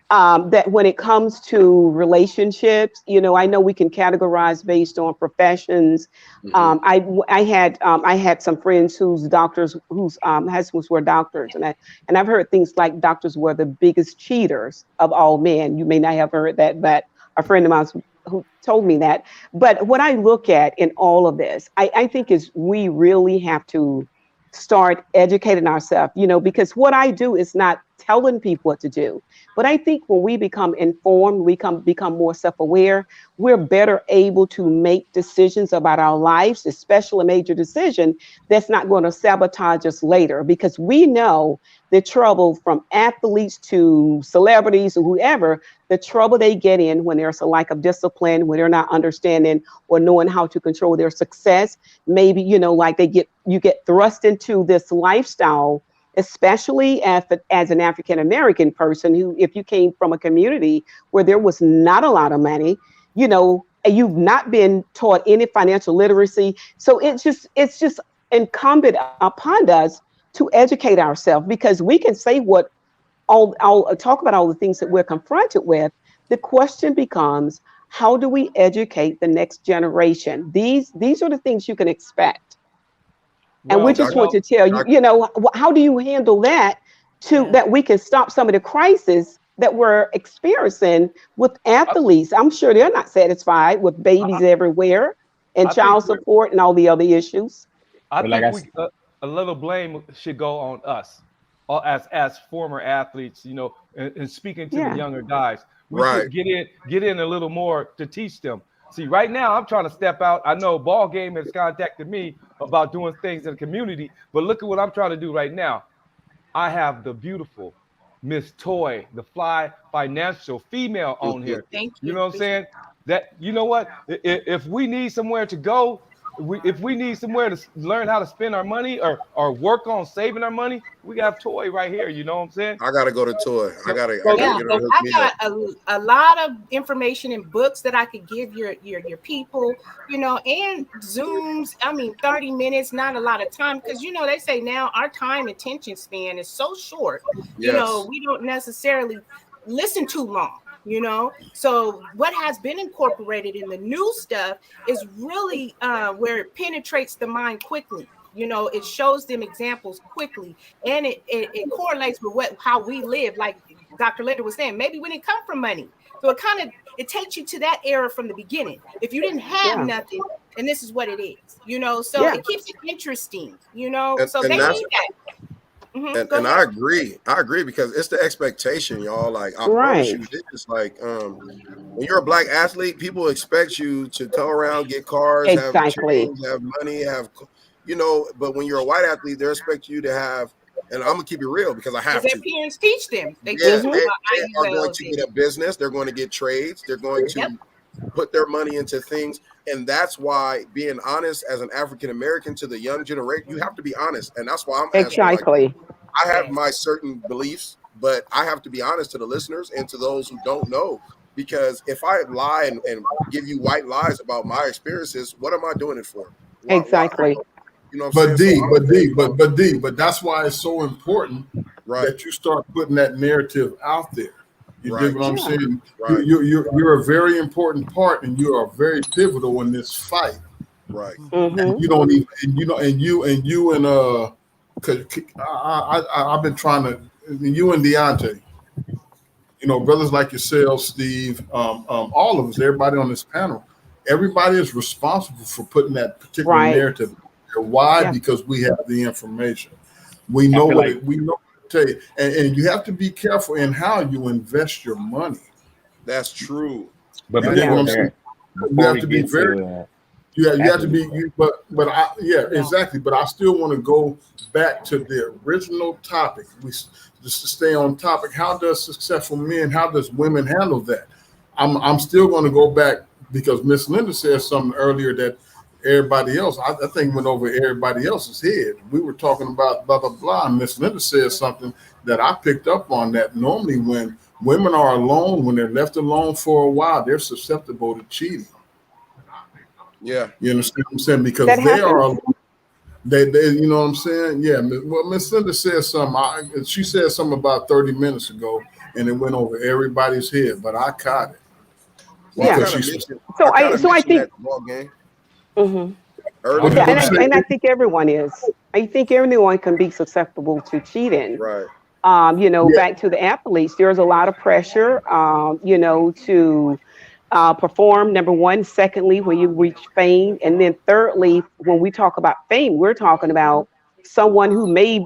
That when it comes to relationships, you know, I know we can categorize based on professions. I had some friends whose husbands were doctors, and I've heard things like doctors were the biggest cheaters of all men. You may not have heard that, but a friend of mine who told me that. But what I look at in all of this, I think is we really have to start educating ourselves, you know, because what I do is not telling people what to do. But I think when we become informed, we become more self-aware, we're better able to make decisions about our lives, especially a major decision that's not going to sabotage us later, because we know the trouble from athletes to celebrities or whoever, the trouble they get in when there's a lack of discipline, when they're not understanding or knowing how to control their success. Maybe, you know, like you get thrust into this lifestyle, especially as an African-American person who, if you came from a community where there was not a lot of money, you know, and you've not been taught any financial literacy. So it's just incumbent upon us to educate ourselves, because we can say what I'll talk about all the things that we're confronted with. The question becomes, how do we educate the next generation? These are the things you can expect. And we just want to tell you, you know, how do you handle that that we can stop some of the crisis that we're experiencing with athletes? I'm sure they're not satisfied with babies everywhere and child support and all the other issues. I think a little blame should go on us as former athletes, you know, and speaking to the younger guys. We should get in a little more to teach them. See, right now I'm trying to step out. I know Ball Game has contacted me about doing things in the community, but look at what I'm trying to do right now. I have the beautiful Miss Toy, the Fly Financial female on here. Thank you. You know what I'm saying? That, you know what? If we need somewhere to go, if we need somewhere to learn how to spend our money or work on saving our money, we got Toy right here. You know what I'm saying? I gotta go to Toy. I gotta got a lot of information and books that I could give your people, you know, and Zooms. I mean, 30 minutes, not a lot of time, because you know they say now our time attention span is so short. You know, we don't necessarily listen too long. You know, so what has been incorporated in the new stuff is really where it penetrates the mind quickly. You know, it shows them examples quickly, and it correlates with how we live. Like Dr. Linda was saying, maybe we didn't come from money, so it takes you to that era from the beginning. If you didn't have nothing, and this is what it is. You know, so it keeps it interesting. You know, so they need that. Mm-hmm. And I agree because it's the expectation, y'all. Like I promise you, it's like when you're a black athlete, people expect you to come around, get cars, have chains, have money, have, you know. But when you're a white athlete, they expect you to have, and I'm gonna keep it real because I have to. Their parents teach them. They are going to get a business. They're going to get trades. They're going to put their money into things. And that's why being honest as an African American to the young generation, you have to be honest. And that's why I'm asking, like, I have my certain beliefs, but I have to be honest to the listeners and to those who don't know. Because if I lie and give you white lies about my experiences, what am I doing it for? Why, you know what I'm saying? But that's why it's so important that you start putting that narrative out there. You dig what I'm saying? Right. You're a very important part, and you are very pivotal in this fight. Right. Mm-hmm. And you don't even, because I've been trying to, you and Deontay, you know, brothers like yourself, Steve, all of us, everybody on this panel, everybody is responsible for putting that particular narrative there. Why? Because we have the information. We know we know. And you have to be careful in how you invest your money. That's true. But you have to be very. You have to be. Exactly. But I still want to go back to the original topic. Just to stay on topic. How does successful men? How does women handle that? I'm still going to go back because Miss Linda said something earlier that everybody else, I think, went over everybody else's head. We were talking about blah, blah, blah. And Miss Linda said something that I picked up on, that normally when women are alone, when they're left alone for a while, they're susceptible to cheating. Yeah. You understand what I'm saying? Because they are alone. They, you know what I'm saying? Yeah. Well, Miss Linda said something. She said something about 30 minutes ago, and it went over everybody's head, but I caught it. So I think. Mm-hmm. And I think everyone is. I think everyone can be susceptible to cheating. Right. You know, back to the athletes, there's a lot of pressure, you know, to perform, number one. Secondly, when you reach fame. And then thirdly, when we talk about fame, we're talking about someone who may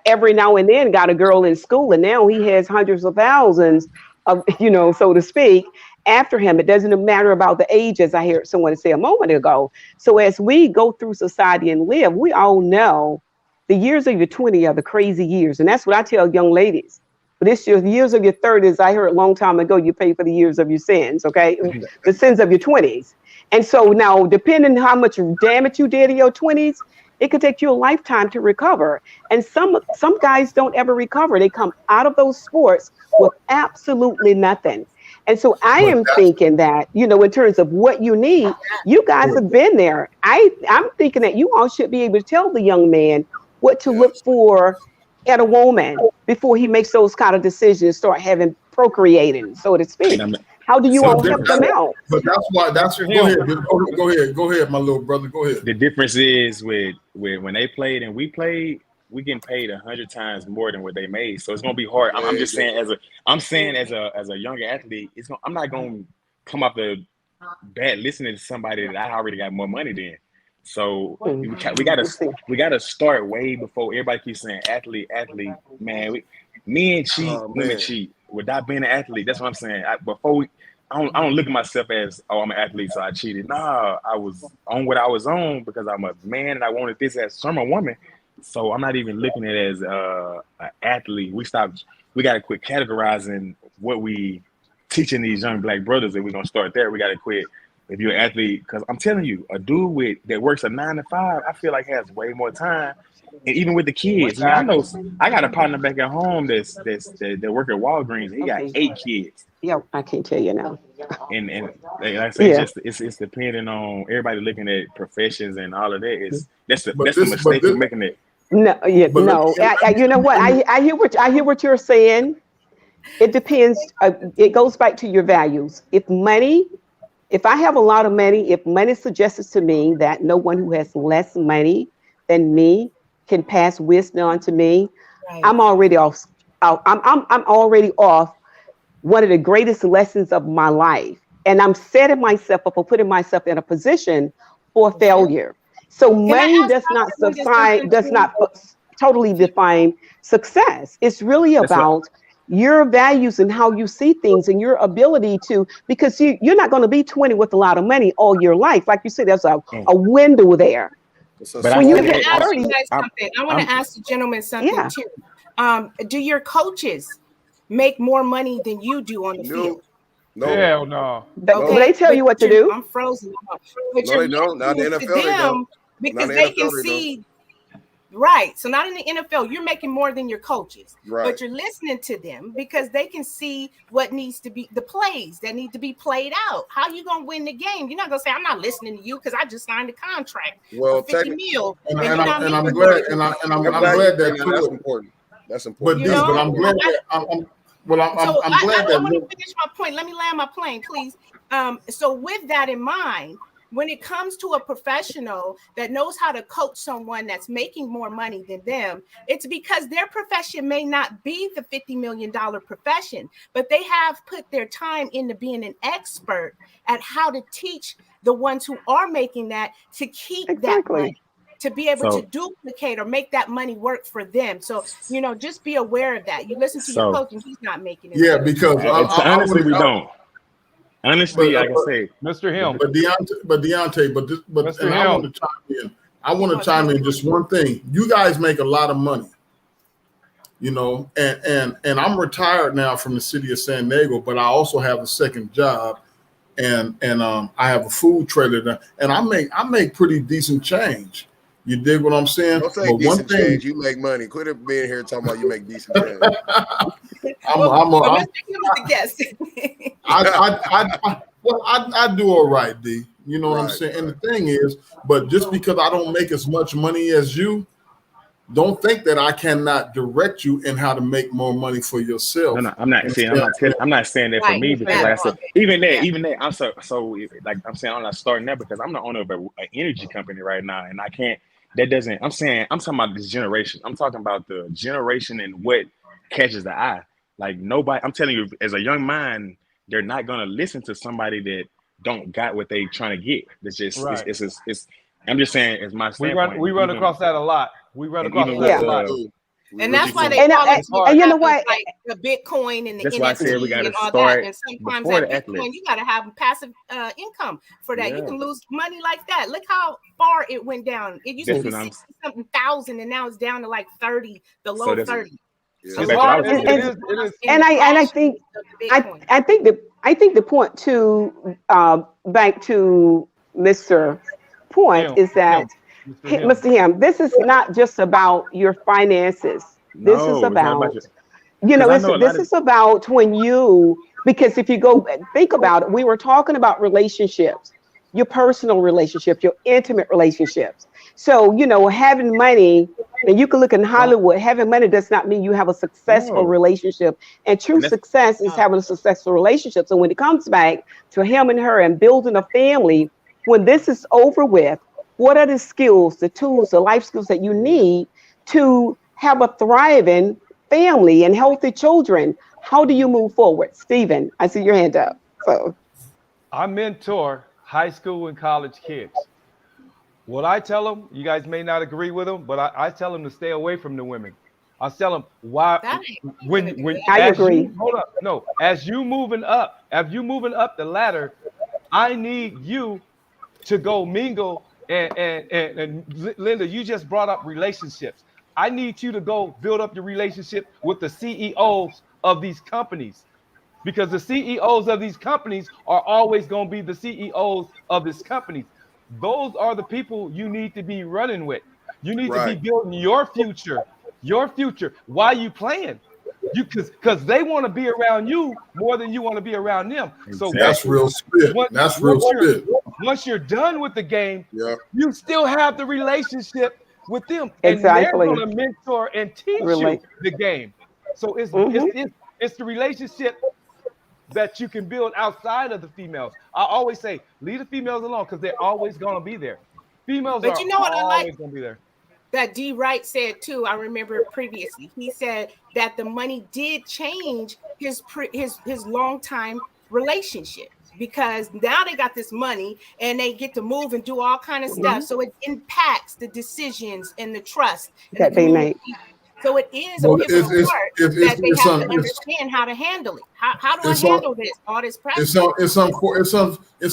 every now and then got a girl in school, and now he has hundreds of thousands of, you know, so to speak, after him. It doesn't matter about the age, as I heard someone say a moment ago. So as we go through society and live, we all know the years of your 20s are the crazy years. And that's what I tell young ladies. But it's your years of your 30s. I heard a long time ago, you pay for the years of your sins, okay? The sins of your 20s. And so now, depending on how much damage you did in your 20s, it could take you a lifetime to recover. And some guys don't ever recover. They come out of those sports with absolutely nothing. And so I am thinking that, you know, in terms of what you need, you guys have been there. I'm thinking that you all should be able to tell the young man what to look for at a woman before he makes those kind of decisions, start having procreating, so to speak? How do you So all help them out? But that's why. Go ahead, my little brother. Go ahead. The difference is with when they played and we played, we getting paid 100 times more than what they made. So it's gonna be hard. I'm just saying as a younger athlete, I'm not gonna come off the bat listening to somebody that I already got more money than. So we gotta start way before everybody keeps saying athlete. Man, men cheat, women cheat. Without being an athlete, that's what I'm saying. I don't look at myself as, oh, I'm an athlete, so I cheated. Nah, I was on what I was on because I'm a man and I wanted this as from a woman. So I'm not even looking at it as an athlete. We got to quit categorizing what we teaching these young black brothers. If we're gonna start there, we got to quit. If you're an athlete, because I'm telling you, a dude that works a 9 to 5, I feel like has way more time. And even with the kids, I know I got a partner back at home that work at Walgreens. He got 8 kids. Yeah, I can't tell you now. And like I say, it's depending on everybody looking at professions and all of that. That's the mistake we're making it. No, yeah, no. You know what? I hear what you're saying. It depends. It goes back to your values. If I have a lot of money, if money suggests to me that no one who has less money than me can pass wisdom on to me, right, I'm already off. I'm already off one of the greatest lessons of my life, and I'm setting myself up or putting myself in a position for failure. So money does not totally define success. It's really about your values and how you see things and your ability to, because you're not going to be 20 with a lot of money all your life. Like you said, there's a window there. But when you hit 30, I want to ask the gentleman something too. Do your coaches make more money than you do on the field? No. Hell no. Okay, they tell you what to do. I'm frozen. But no, they don't. Not in the NFL. They don't. Because they can see. Right. So not in the NFL, you're making more than your coaches, but you're listening to them because they can see what needs to be, the plays that need to be played out. How you going to win the game? You're not going to say, I'm not listening to you because I just signed a contract for 50 mil. And I'm glad that that's important. That's important. But I'm glad that I'm glad that. I want to finish my point. Let me land my plane, please. So with that in mind, when it comes to a professional that knows how to coach someone that's making more money than them, it's because their profession may not be the $50 million profession, but they have put their time into being an expert at how to teach the ones who are making that to keep that money, to be able to duplicate or make that money work for them. So, just be aware of that. You listen to your coach and he's not making it. Yeah, because honestly, we don't. Honestly, like I say, Mr. Hill. But Deontay, and I want to chime in. I want to chime in just one thing. You guys make a lot of money, and I'm retired now from the city of San Diego, but I also have a second job, and I have a food trailer, and I make pretty decent change. You dig what I'm saying? Don't say decent change. You make money. Quit it being here talking about you make decent change. I do all right, D. You know what I'm saying? And the thing is, but just because I don't make as much money as you, don't think that I cannot direct you in how to make more money for yourself. No, I'm not saying that for me because, like I said, even there, I'm so like I'm saying I'm not starting that because I'm the owner of an energy company right now, and I can't. That doesn't. I'm talking about this generation. I'm talking about the generation and what catches the eye. Like nobody. I'm telling you, as a young mind, they're not gonna listen to somebody that don't got what they trying to get. It's just. Right. It's. I'm just saying, as my standpoint. We run across that a lot. We run across that a lot. And that's why they call it, and you know what, like the Bitcoin and the NFT and all that. And sometimes that Bitcoin, you got to have passive income for that. Yeah. You can lose money like that. Look how far it went down. It used to be 60-something thousand, and now it's down to like 30, the low 30. And I think the point to back to Mr. Point is that. Mr. Ham, this is not just about your finances. This is about, this is about because if you go think about it, we were talking about relationships, your personal relationships, your intimate relationships. So, having money And you can look in Hollywood, having money does not mean you have a successful No. relationship. And true And that's- success is having a successful relationship. So when it comes back to him and her and building a family, when this is over with, what are the skills, the tools, the life skills that you need to have a thriving family and healthy children? How do you move forward? Stephen, I see your hand up. So I mentor high school and college kids. What I tell them, you guys may not agree with them, but I tell them to stay away from the women. I tell them why That when I as agree. you, hold up, no, as you moving up the ladder, I need you to go mingle and Linda, you just brought up relationships. I need you to go build up your relationship with the CEOs of these companies, because the CEOs of these companies are always going to be the CEOs of these companies. Those are the people you need to be running with. You need to be building your future. Your future. Why you playing? You because they want to be around you more than you want to be around them. So That's real spit. That's real spit. once you're done with the game, Yeah. you still have the relationship with them, Exactly. and they're going to mentor and teach you the game. So it's the relationship that you can build outside of the females. I always say, leave the females alone because they're always going to be there. Females But are you know what I always like? going to be there. That D. Wright said too. I remember previously. He said that the money did change his long time relationship, because now they got this money and they get to move and do all kind of stuff. So it impacts the decisions and the trust and that the they make. So it is Well, a pivotal part that they have to it's- understand how to handle it. How do I it's handle this? All this pressure. It's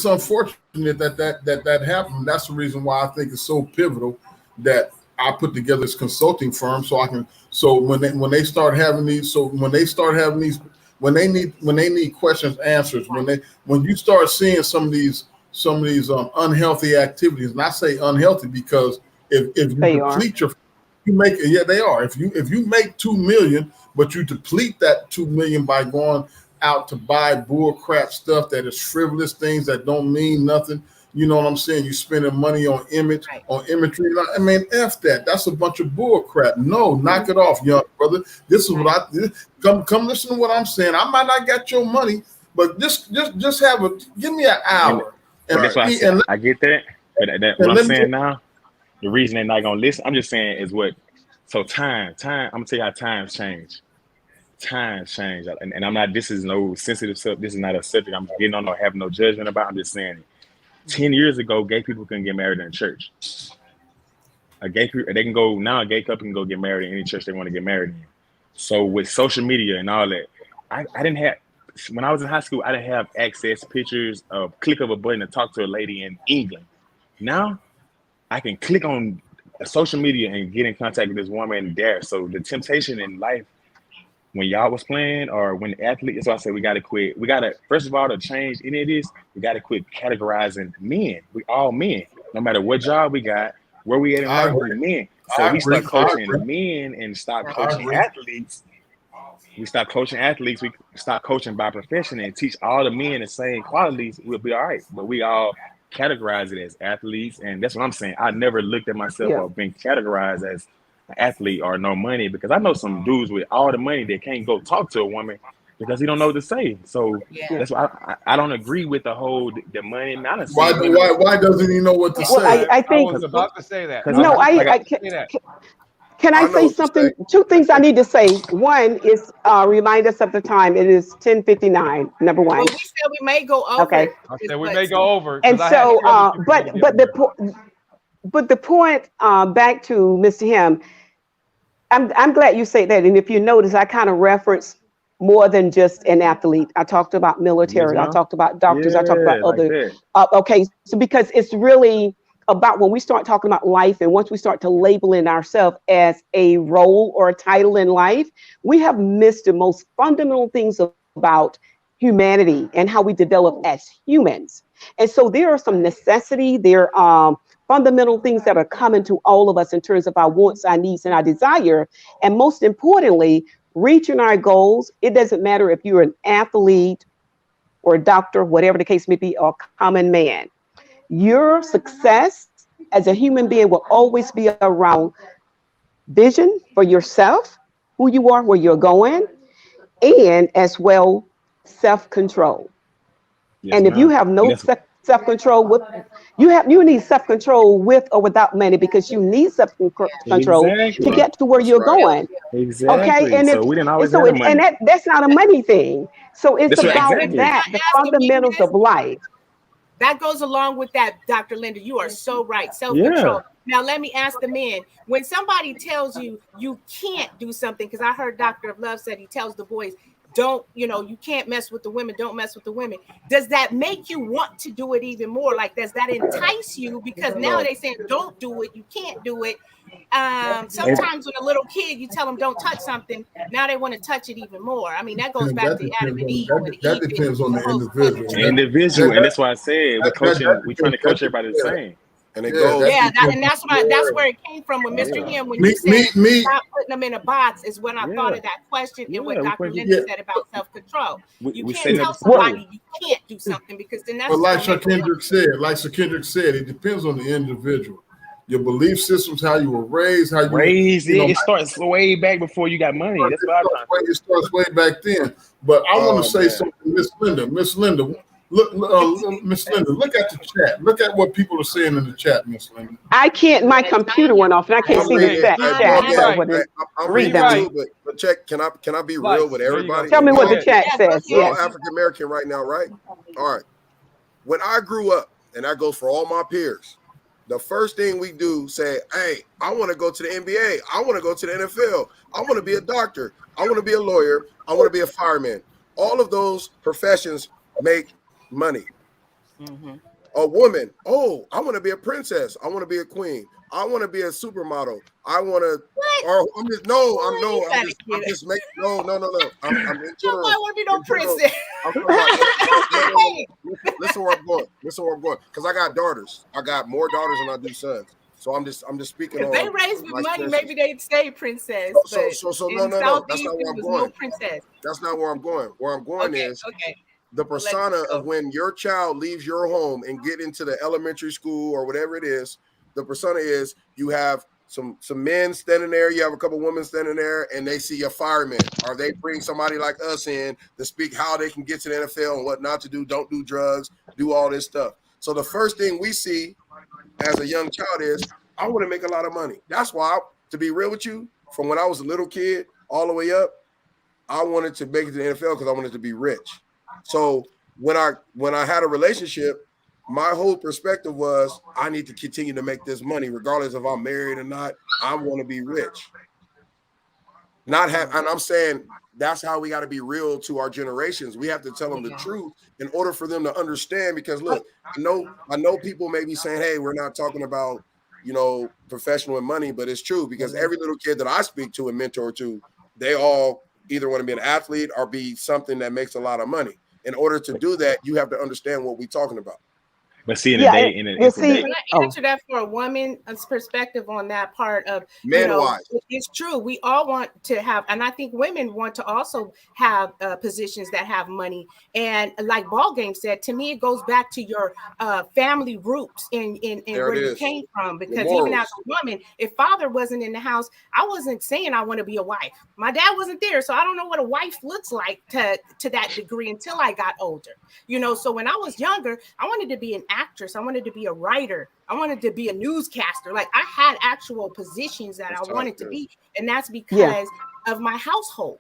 unfortunate that happened. That's the reason why I think it's so pivotal that I put together this consulting firm so I can. So when they start having these, when they need questions answered, when you start seeing some of these unhealthy activities, and I say unhealthy because if you deplete you make it, yeah, they are. If you make 2 million, but you deplete that 2 million by going out to buy bull crap stuff that is frivolous, things that don't mean nothing. You know what I'm saying? You spending money on imagery. I mean, F that. That's a bunch of bull crap. No, knock it off, young brother. This is what come listen to what I'm saying. I might not get your money, but just give me an hour. And that's why I said, I get that. But what I'm saying now, the reason they're not gonna listen, I'm just saying is what. So time. I'm gonna tell you how times change. Times change, and I'm not. This is no sensitive stuff. This is not a subject I'm getting on or having no judgment about. I'm just saying it. 10 years ago, gay people couldn't get married in a church. A gay couple can go get married in any church they want to get married in. So with social media and all that, I didn't have. When I was in high school, I didn't have access pictures of click of a button to talk to a lady in England. Now I can click on social media and get in contact with this woman there. So the temptation in life, when y'all was playing or when athletes, so I said we got to quit. We got to, first of all, to change any of this, we got to quit categorizing men. We all men, no matter what job we got, where we at in life, we're men. So we start coaching men and stop coaching athletes. We stop coaching athletes. We stop coaching by profession and teach all the men the same qualities. We'll be all right. But we all categorize it as athletes, and that's what I'm saying. I never looked at myself or been categorized as an athlete or no money, because I know some dudes with all the money that can't go talk to a woman because he don't know what to say. So that's why I don't agree with the whole the money. Why doesn't he know what to say? I think I was about to say that. No, Can I say something? Two things I need to say. One is remind us of the time. It is 10:59. Number one. Well, we said we may go over. Okay. I said we may go over. And so, but the point back to Mr. Him, I'm glad you say that. And if you notice, I kind of reference more than just an athlete. I talked about military. I talked about doctors. I talked about other. Okay, so because it's really about when we start talking about life, and once we start to labeling ourselves as a role or a title in life, we have missed the most fundamental things about humanity and how we develop as humans. And so there are some necessity, there are fundamental things that are coming to all of us in terms of our wants, our needs, and our desire. And most importantly, reaching our goals. It doesn't matter if you're an athlete or a doctor, whatever the case may be, or a common man. Your success as a human being will always be around vision for yourself, who you are, where you're going, and as well self-control. Yes, And if you ma'am. have no And that's- self-control with you need self-control with or without money, because you need self-control Exactly. to get to where That's you're right. going. Exactly. Okay, and So we didn't always so have the money. that's not a money thing. So it's That's right, about exactly. that, the Asking me fundamentals this, of life. that goes along with that, Dr. Linda. You are so right. Self-control. Now, let me ask the men. When somebody tells you you can't do something, because I heard Dr. Love said he tells the boys, don't, you can't mess with the women. Don't mess with the women. Does that make you want to do it even more? Like, does that entice you? Because now No. they saying, don't do it. You can't do it. Sometimes when a little kid, you tell them don't touch something. Now they want to touch it even more. I mean, that goes And back that to Adam and Eve. depends on, when that Eve depends on the didn't individual. touch- Individual, and that's why I said we're coaching. We're trying to coach everybody the same. And it Yeah, goes. Yeah, depends and that's where it came from with Mr. Yeah. Him. When Me- you said me- stop putting them in a box, is when I Yeah. thought of that question and what Yeah, Dr. because Linda yeah. said about self-control. We You can't setting tell up the somebody you can't do something, because then that's But like gonna make them want Sir Kendrick said, it depends on the individual. Your belief systems, how you were raised, how you raise you know, it. It starts way back before you got money. That's what I'm trying to say. it starts way back then. But I want Oh, to say man. something, Miss Linda. Miss Linda, Miss Linda, look at the chat. Look at what people are saying in the chat, Miss Linda. I can't. My computer went off, and I can't I'm see the reading. chat. Hey, chat yeah, so what hey, it- I'm read reading them. too, but check. Can I be Lights. real with There you everybody? go. Tell me what the Go chat Yeah, says. go We're all ahead. Yes. African American right now, right? All right. When I grew up, and that goes for all my peers, the first thing we do say, hey, I want to go to the NBA. I want to go to the NFL. I want to be a doctor. I want to be a lawyer. I want to be a fireman. All of those professions make money. Mhm. A woman, oh, I want to be a princess. I want to be a queen. I want to be a supermodel. I want to, or I'm just making, no. I'm in Nobody general. want to be no in general, princess. I'm talking about, no. Listen where I'm going. Because I got daughters. I got more daughters than I do sons. So I'm just speaking If on. they raised with my money, experiences. maybe they'd stay princess. So But no. in That's Southeast, not where there I'm was going. no princess. That's not where I'm going. Where I'm going is Okay. the Let's persona go. of when your child leaves your home and get into the elementary school or whatever it is. The persona is you have some men standing there, you have a couple women standing there, and they see a fireman, or they bring somebody like us in to speak how they can get to the NFL and what not to do, don't do drugs, do all this stuff. So the first thing we see as a young child is, I want to make a lot of money. That's why, to be real with you, from when I was a little kid all the way up, I wanted to make it to the NFL because I wanted to be rich. So when I had a relationship, my whole perspective was I need to continue to make this money, regardless if I'm married or not. I want to be rich. And I'm saying that's how we got to be real to our generations. We have to tell them the truth in order for them to understand. Because look, I know people may be saying, "Hey, we're not talking about professional and money," but it's true because every little kid that I speak to and mentor to, they all either want to be an athlete or be something that makes a lot of money. In order to do that, you have to understand what we're talking about. But see, in Yeah, the day, Can I answer that for a woman's perspective on that part of man-wise? It's true. We all want to have, and I think women want to also have positions that have money. And like Ball Game said, to me, it goes back to your family roots in where you came from. Because even as a woman, if father wasn't in the house, I wasn't saying I want to be a wife. My dad wasn't there, so I don't know what a wife looks like to that degree until I got older. So when I was younger, I wanted to be an actress. I wanted to be a writer. I wanted to be a newscaster. Like I had actual positions that I wanted to be. And that's because of my household,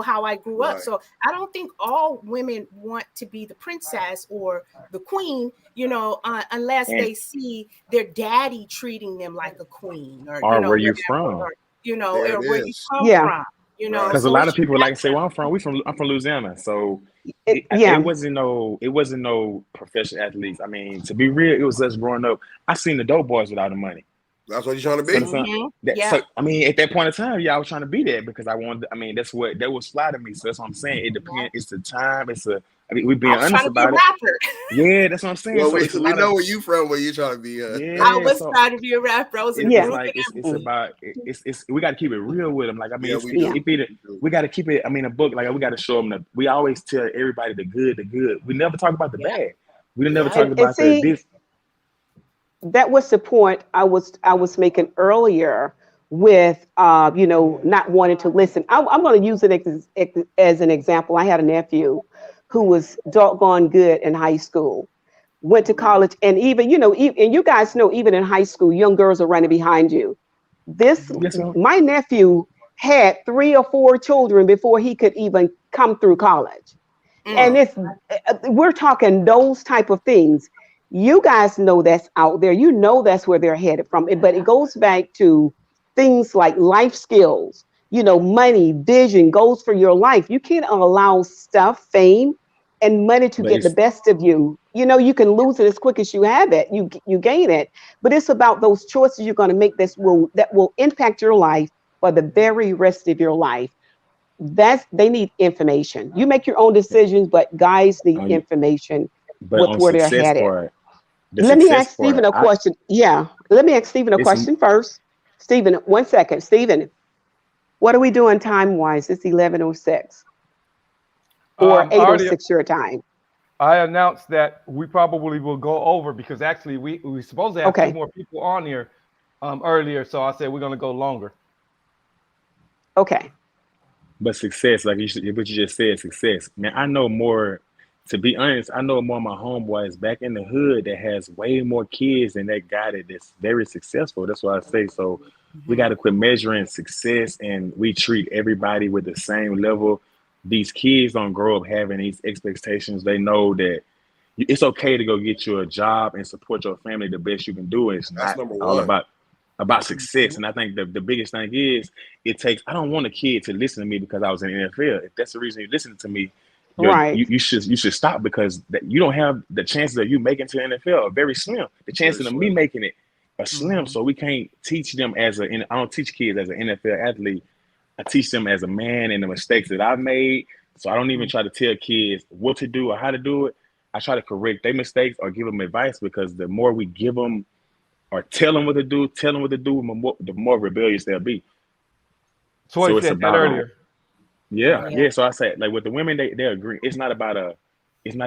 how I grew up. So I don't think all women want to be the princess or the queen, unless they see their daddy treating them like a queen or where you from, or where you come from. Because a lot of people like to say, "Well, I'm from Louisiana," so it wasn't no professional athletes. I mean, to be real, it was us growing up. I seen the dope boys without the money. That's what you're trying to be. So I mean, at that point in time, I was trying to be that because I wanted. I mean, that was fly to me. So that's what I'm saying. It depends. It's the time. We being honest about it. Yeah, that's what I'm saying. Well, so we know where you from. Where you trying to be? I was trying to be a rapper. It's about we got to keep it real with them. Like I mean, we got to keep it. I mean, a book like we got to show them. We always tell everybody the good. We never talk about the bad. We never talk about this. That was the point I was making earlier with, not wanting to listen. I'm going to use it as an example. I had a nephew who was doggone good in high school, went to college, and even, and you guys know, even in high school, young girls are running behind you. My nephew had 3 or 4 children before he could even come through college. And we're talking those type of things. You guys know that's out there. You know that's where they're headed from. But it goes back to things like life skills, money, vision, goals for your life. You can't allow stuff, fame, and money to get the best of you. You can lose it as quick as you have it. You gain it. But it's about those choices you're going to make that will impact your life for the very rest of your life. They need information. You make your own decisions, but guys need information with where they're headed. Let me ask Stephen a question. Let me ask Stephen a question first. Stephen, 1 second. Stephen, what are we doing time-wise? It's 11:06 or 8:06 your time. I announced that we probably will go over because actually we supposed to have 2 more people on here earlier. So I said we're going to go longer. Okay. But success, like what you just said, success. Man, I know more, to be honest, I know more of my homeboys back in the hood that has way more kids than that guy that's very successful. That's what I say. So we got to quit measuring success, and we treat everybody with the same level. These kids don't grow up having these expectations. They know that it's okay to go get you a job and support your family the best you can do. It's not all about success. And I think the biggest thing is I don't want a kid to listen to me because I was in the NFL. If that's the reason you're listening to me, you should stop, because you don't have the chances of you making to the NFL are very slim. The chances of me making it are slim. So we can't teach them I don't teach kids as an NFL athlete. I teach them as a man and the mistakes that I've made. So I don't even try to tell kids what to do or how to do it. I try to correct their mistakes or give them advice, because the more we give them or tell them what to do, the more rebellious they'll be. So said that earlier. Yeah. So I say, like, with the women, they agree. It's not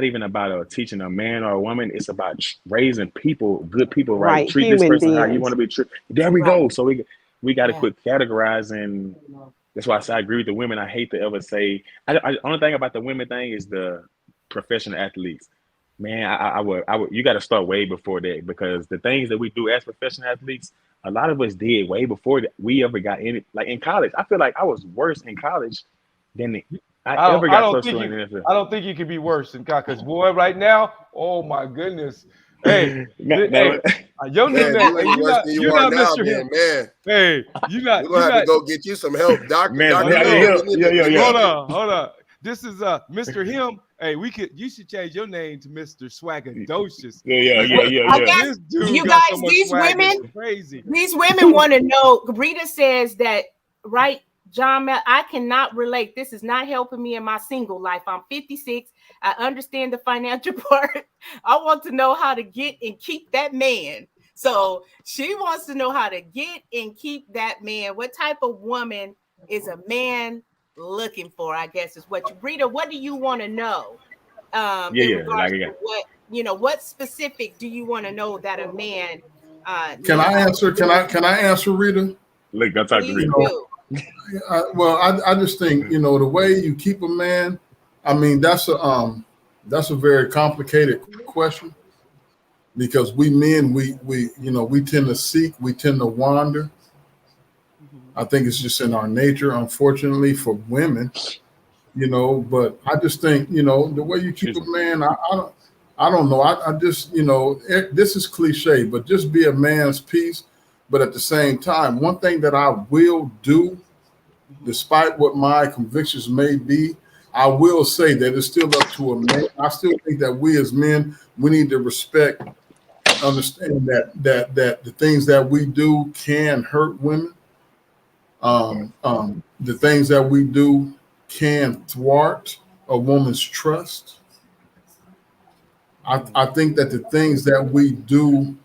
even about teaching a man or a woman. It's about raising people, good people, right? Treat this person how you want to be treated. There we go. So we got to quit categorizing. That's why I say I agree with the women. I hate to ever say. Only thing about the women thing is the professional athletes. Man, I would. You got to start way before that, because the things that we do as professional athletes, a lot of us did way before we ever got in it. Like in college, I feel like I was worse in college than I ever got close to in the NFL. I don't think you could be worse than college, because boy, right now, oh my goodness. Hey, your nickname, you're not Mr. Him. Man. Hey, you're not. We're gonna have to go get you some help, Doctor. Hold on. This is Mr. Him. Hey, you should change your name to Mr. Swagadocious. Yeah. This dude, you guys, these women, crazy. These women want to know. Rita says that, right, John, I cannot relate. This is not helping me in my single life. I'm 56. I understand the financial part. I want to know how to get and keep that man. So she wants to know how to get and keep that man. What type of woman is a man looking for, I guess, is what Rita, what do you want to know? What specific do you want to know that a man can I answer? Can I answer, Rita? Look, I'll talk to Rita. I just think, the way you keep a man, I mean, that's a very complicated question, because we men, we tend to seek, we tend to wander. I think it's just in our nature, unfortunately, for women, but I just think, the way you keep a man, I don't know. I just, this is cliche, but just be a man's piece. But at the same time, one thing that I will do, despite what my convictions may be, I will say that it's still up to a man. I still think that we as men, we need to respect, understand that the things that we do can hurt women. The things that we do can thwart a woman's trust. I think that the things that we do,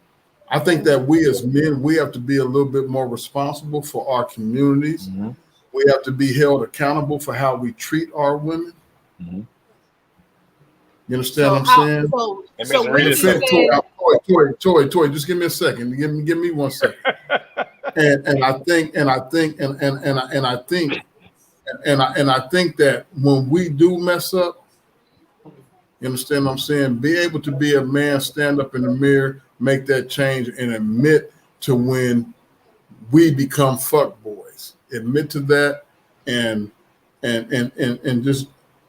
I think that we as men, we have to be a little bit more responsible for our communities. Mm-hmm. We have to be held accountable for how we treat our women. Mm-hmm. You understand what I'm saying? Toy, just give me a second. Give me 1 second. and I think that when we do mess up, you understand what I'm saying? Be able to be a man, stand up in the mirror, make that change, and admit to when we become fuck boys. Admit to that, and just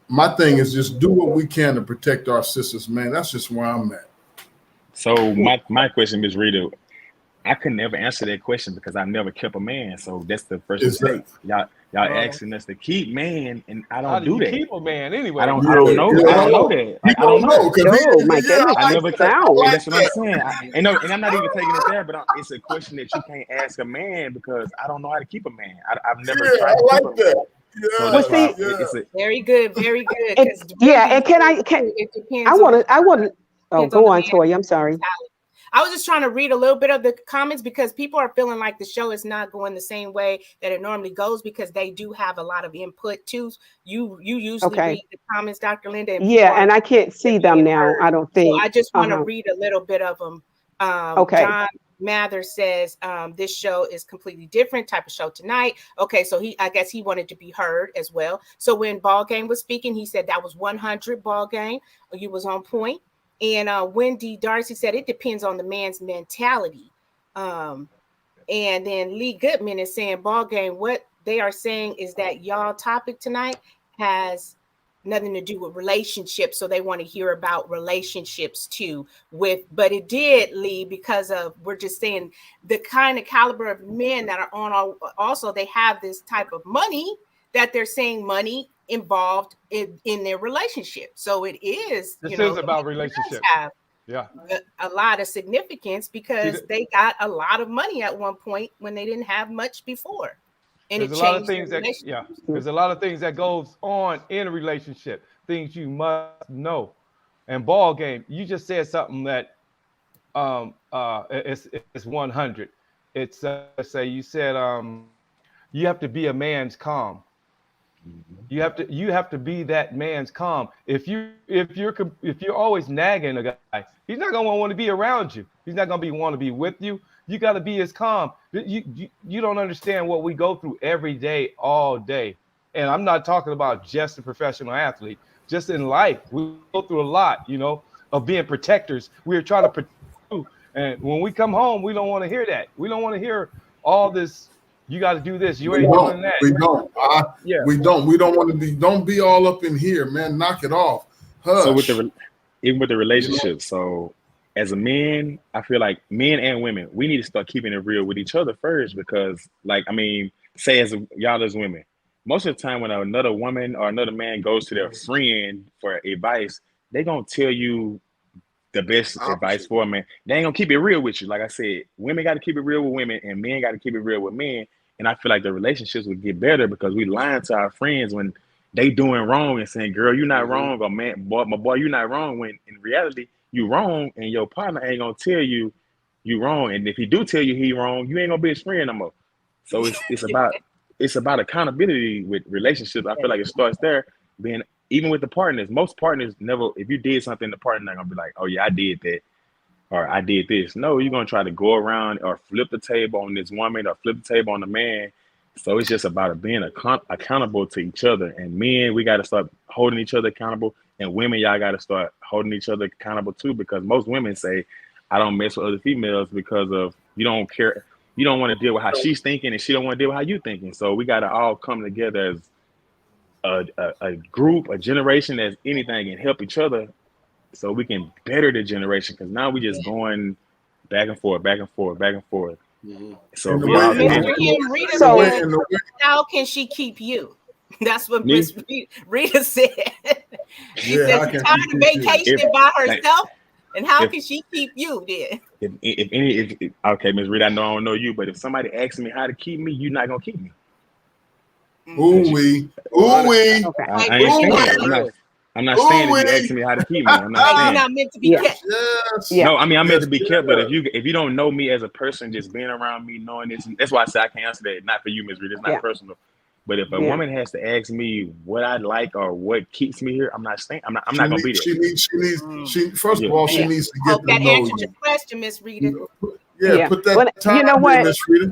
my thing is just do what we can to protect our sisters, man. That's just where I'm at. So my question, Ms. Rita, I could never answer that question because I never kept a man. So that's the first mistake. Y'all asking us to keep man, and I How don't do do you that. keep a man anyway? I don't know. I don't know that. Like, I don't know. Oh my goodness. I never Wow. and that's what I'm saying. And I'm not even taking it there, but it's a question that you can't ask a man because I don't know how to keep a man. I've never tried to keep a man. that. So that's why Very good, very good. And, 'Cause yeah, and it depends. I want to. Oh, depends go on on, the Toy. man. I'm sorry. I was just trying to read a little bit of the comments because people are feeling like the show is not going the same way that it normally goes because they do have a lot of input too. You usually read the comments, Dr. Linda. And I can't see them now. I don't think. So I just want to read a little bit of them. Okay. John Mather says this show is completely different type of show tonight. Okay, so I guess he wanted to be heard as well. So when Ball Game was speaking, he said that was 100 Ball Game. You was on point. And Wendy Darcy said it depends on the man's mentality. And then Lee Goodman is saying Ball Game. What they are saying is that y'all topic tonight has nothing to do with relationships, so they want to hear about relationships too. But it did, Lee, because of we're just saying the kind of caliber of men that are on. Also, they have this type of money that they're saying money involved in their relationship. So it is. This is about relationship. Have Yeah, a lot of significance because they got a lot of money at one point when they didn't have much before. And there's a lot of things there's a lot of things that goes on in a relationship, things you must know. And Ball Game, you just said something that it's 100. It's say you said you have to be a man's calm. You have to be that man's calm. If you're always nagging a guy, he's not gonna want to be around you. He's not gonna want to be with you. You got to be his calm. You don't understand what we go through every day, all day. And I'm not talking about just a professional athlete. Just in life, we go through a lot, of being protectors. We're trying to protect you. And when we come home, we don't want to hear that. We don't want to hear all this. You got to do this. You ain't doing that. We don't. We don't. We don't want to be. Don't be all up in here, man. Knock it off. Hush. So even with the relationship, so as a man, I feel like men and women, we need to start keeping it real with each other first because, say as y'all as women, most of the time when another woman or another man goes to their friend for advice, they gonna tell you the best advice for a man. They ain't gonna keep it real with you. Like I said, women got to keep it real with women, and men got to keep it real with men. And I feel like the relationships would get better because we lying to our friends when they doing wrong and saying, "Girl, you're not wrong," or "Man, boy, my boy, you're not wrong." When in reality, you wrong, and your partner ain't gonna tell you you wrong. And if he do tell you he wrong, you ain't gonna be his friend no more. So it's about accountability with relationships. I feel like it starts there. Even with the partners, most partners never. If you did something, the partner not gonna be like, "Oh yeah, I did that," or "I did this." No, you're gonna try to go around or flip the table on this woman or flip the table on the man. So it's just about being accountable to each other. And men, we got to start holding each other accountable. And women, y'all got to start holding each other accountable too, because most women say, "I don't mess with other females because of you don't care. You don't want to deal with how she's thinking, and she don't want to deal with how you thinking." So we got to all come together as a group, a generation, as anything, and help each other so we can better the generation. Because now we just going back and forth, back and forth, back and forth. Mhm. So how can she keep you? That's what Miss Rita said. She said she's tired of vacationing by herself. And how can she keep you then? Okay, Miss Rita, I know I don't know you, but if somebody asks me how to keep me, you're not gonna keep me. Ooh-wee. I'm not saying if you asking me how to keep me. I'm not saying. You're not meant to be kept. Yes. No, I mean I'm meant to be kept, but if you don't know me as a person, just being around me, knowing this, that's why I say I can't answer that. Not for you, Ms. Reed. It's not personal. But if a woman has to ask me what I like or what keeps me here, I'm not staying. I'm not gonna be there. She needs to get that to know answers your question, Miss Rita. Put that time in, Miss Rita.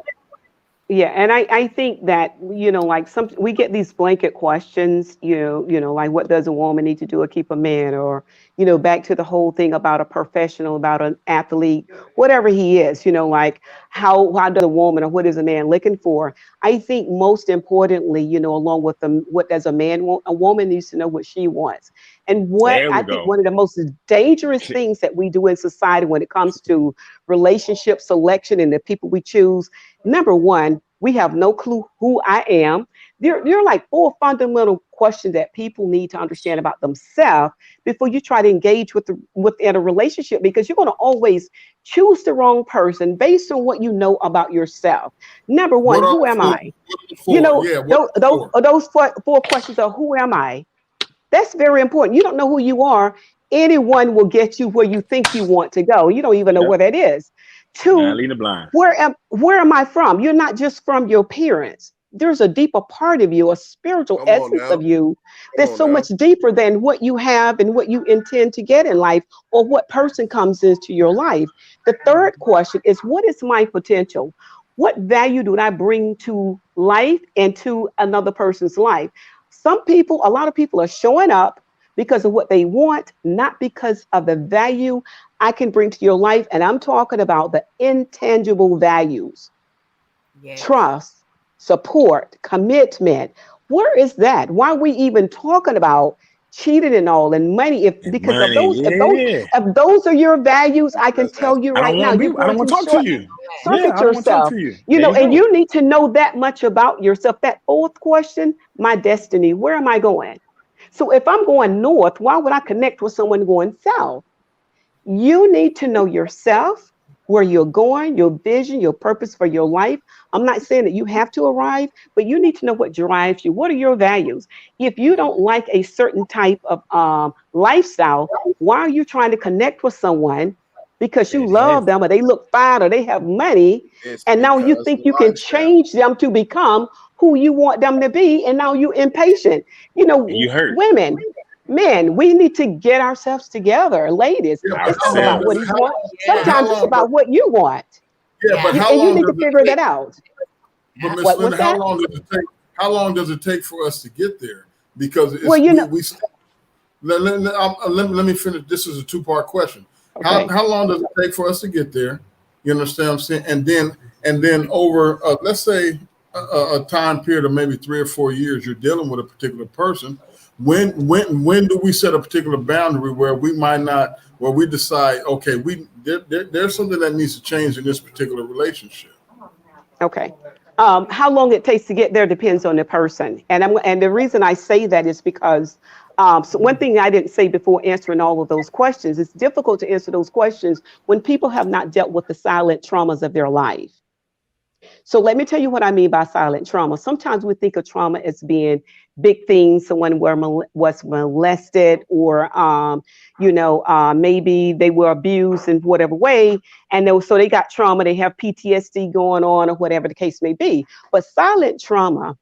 Yeah, and I think that, like we get these blanket questions, like what does a woman need to do to keep a man, or, back to the whole thing about a professional, about an athlete, whatever he is, like how does a woman or what is a man looking for? I think most importantly, along with what does a man want, a woman needs to know what she wants. And what There we I think go. one of the most dangerous things that we do in society when it comes to relationship selection and the people we choose, number one, we have no clue who I am. There are like 4 fundamental questions that people need to understand about themselves before you try to engage within a relationship, because you're going to always choose the wrong person based on what you know about yourself. Number one, who am I? Those four questions are, who am I? That's very important. You don't know who you are. Anyone will get you where you think you want to go. You don't even know where that is. 2, Lean the blind. where am I from? You're not just from your parents. There's a deeper part of you, a spiritual essence of you that's so much deeper than what you have and what you intend to get in life, or what person comes into your life. The third question is, what is my potential? What value do I bring to life and to another person's life? A lot of people are showing up because of what they want, not because of the value I can bring to your life. And I'm talking about the intangible values. Yes. Trust, support, commitment. Where is that? Why are we even talking about cheating and all and money? If those are your values, I can tell you right now, you're going to talk to you. Circuit yourself. And you need to know that much about yourself. That 4th question, my destiny. Where am I going? So if I'm going north, why would I connect with someone going south? You need to know yourself, where you're going, your vision, your purpose for your life. I'm not saying that you have to arrive, but you need to know what drives you. What are your values? If you don't like a certain type of lifestyle, why are you trying to connect with someone? Because you love them, or they look fine, or they have money, and now you think you can change them to become who you want them to be, and now you're impatient. You hurt. Women, men, we need to get ourselves together. Ladies, it's not about what he wants. Sometimes it's about what you want. But and you need to figure that out. But Ms. Linda, how long does it take for us to get there? Because let me finish. This is a 2-part question. Okay. How long does it take for us to get there? You understand what I'm saying? And then over let's say a time period of maybe 3 or 4 years, you're dealing with a particular person. When do we set a particular boundary where we decide, okay, there's something that needs to change in this particular relationship? Okay. How long it takes to get there depends on the person. And the reason I say that is because so one thing I didn't say before answering all of those questions, it's difficult to answer those questions when people have not dealt with the silent traumas of their life. So let me tell you what I mean by silent trauma. Sometimes we think of trauma as being big things. Someone was molested, or, maybe they were abused in whatever way. And so they got trauma. They have PTSD going on, or whatever the case may be. But silent trauma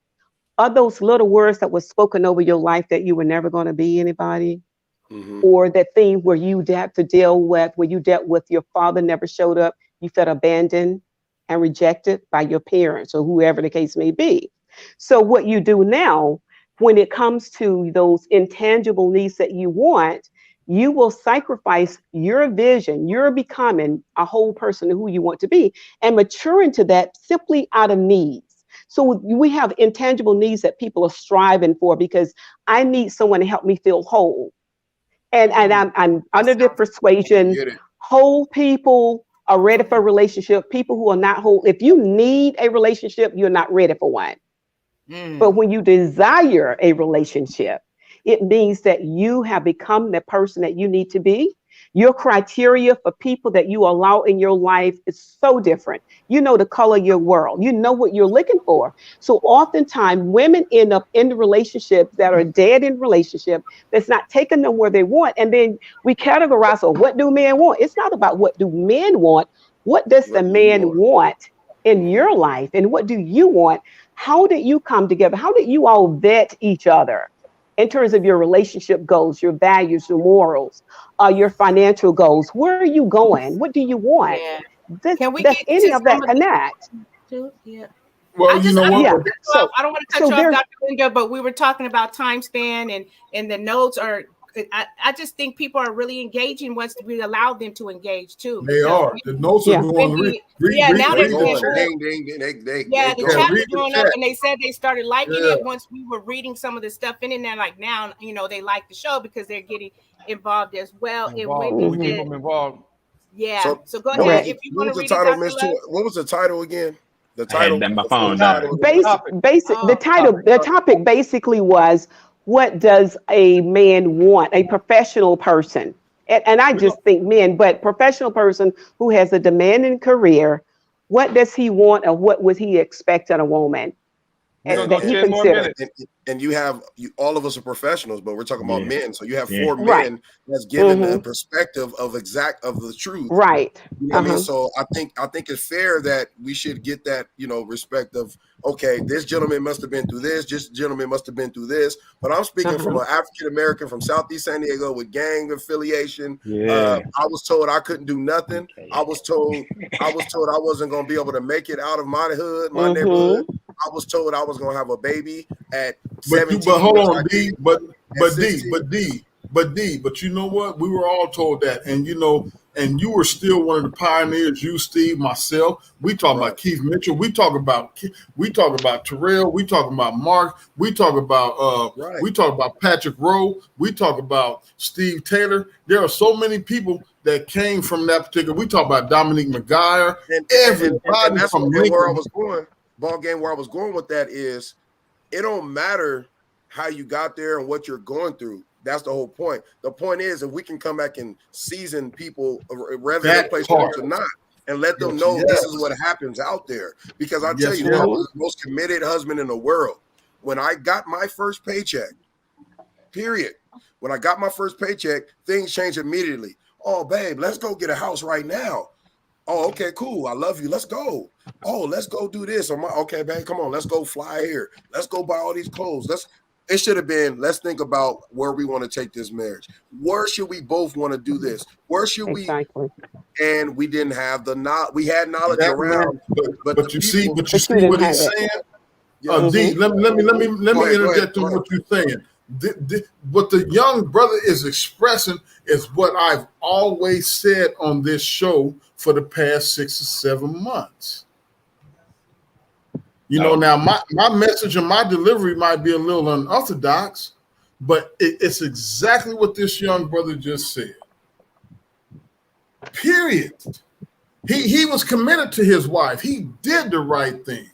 are those little words that were spoken over your life that you were never going to be anybody. Mm-hmm. Or that thing where you have to deal with, where you dealt with your father never showed up. You felt abandoned and rejected by your parents, or whoever the case may be. So what you do now, when it comes to those intangible needs that you want, you will sacrifice your vision. You're becoming a whole person who you want to be, and mature into that simply out of needs. So we have intangible needs that people are striving for, because I need someone to help me feel whole. And I'm under the persuasion, whole people are ready for a relationship. People who are not whole, if you need a relationship, you're not ready for one. But when you desire a relationship, it means that you have become the person that you need to be. Your criteria for people that you allow in your life is so different. You know the color of your world. You know what you're looking for. So oftentimes women end up in the relationships that are dead in relationship, that's not taking them where they want. And then we categorize, or what do men want? It's not about what do men want. What does the man want in your life? And what do you want? How did you come together? How did you all vet each other in terms of your relationship goals, your values, your morals, your financial goals? Where are you going? What do you want? Yeah. Can we get any of that connect? Yeah. Well, you know what? Yeah. I don't want to cut you off, Dr. Linda, but we were talking about time span and the notes are. I just think people are really engaging once we allow them to engage too. They are. The notes are going. Now they're going. The chat is going up, and they said they started liking it once we were reading some of the stuff in, and they're like, now they like the show because they're getting involved as well. We keep them involved. Yeah. So go ahead if you want to read the title. What was the title again? The title. My phone. The topic basically was, what does a man want? A professional person, and I just think men, but professional person who has a demanding career. What does he want, or what would he expect in a woman? That he considers. And you all of us are professionals, but we're talking about men. So you have 4 men that's given the perspective of the truth. Right. You know what I mean? So I think it's fair that we should get that, respect of, okay, this gentleman must have been through this gentleman must have been through this. But I'm speaking from an African American from Southeast San Diego with gang affiliation. I was told I couldn't do nothing. I was told I wasn't going to be able to make it out of my hood, my neighborhood. I was told I was going to have a baby at 17. But hold on, D. But you know what? We were all told that, and and you were still one of the pioneers. You, Steve, myself. We talk about Keith Mitchell. We talk about Terrell. We talk about Mark. We talk about Patrick Rowe. We talk about Steve Taylor. There are so many people that came from that particular. We talk about Dominique McGuire. And that's where I was going. Ball game where I was going with that is, it don't matter how you got there and what you're going through. That's the whole point. The point is, if we can come back and season people, whether they play sports or not, and let them know this is what happens out there. Because I tell you, I was the most committed husband in the world. When I got my first paycheck, period. When I got my first paycheck, things changed immediately. Oh, babe, let's go get a house right now. Oh, okay, cool. I love you. Let's go. Oh, let's go do this. Okay, babe, come on. Let's go fly here. Let's go buy all these clothes. It should have been, let's think about where we want to take this marriage. Where should we both want to do this? Where should we? And we didn't have we had knowledge around. But you see what he's saying? D, let me interject on what you're saying. What the young brother is expressing is what I've always said on this show for the past 6 or 7 months. Now my message and my delivery might be a little unorthodox, but it's exactly what this young brother just said. Period. He was committed to his wife. He did the right thing.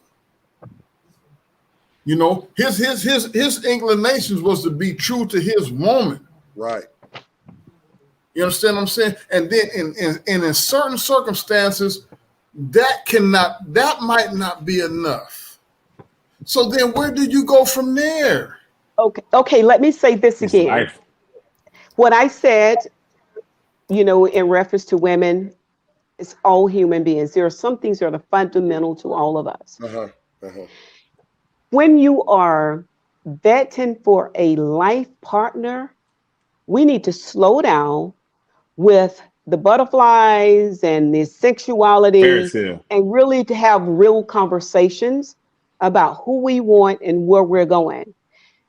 His inclinations was to be true to his woman. Right. You understand what I'm saying? And then in certain circumstances, that might not be enough. So then where do you go from there? Okay, let me say this again. What I said, in reference to women, it's all human beings. There are some things that are fundamental to all of us. When you are vetting for a life partner, we need to slow down with the butterflies and the sexuality and really to have real conversations about who we want and where we're going.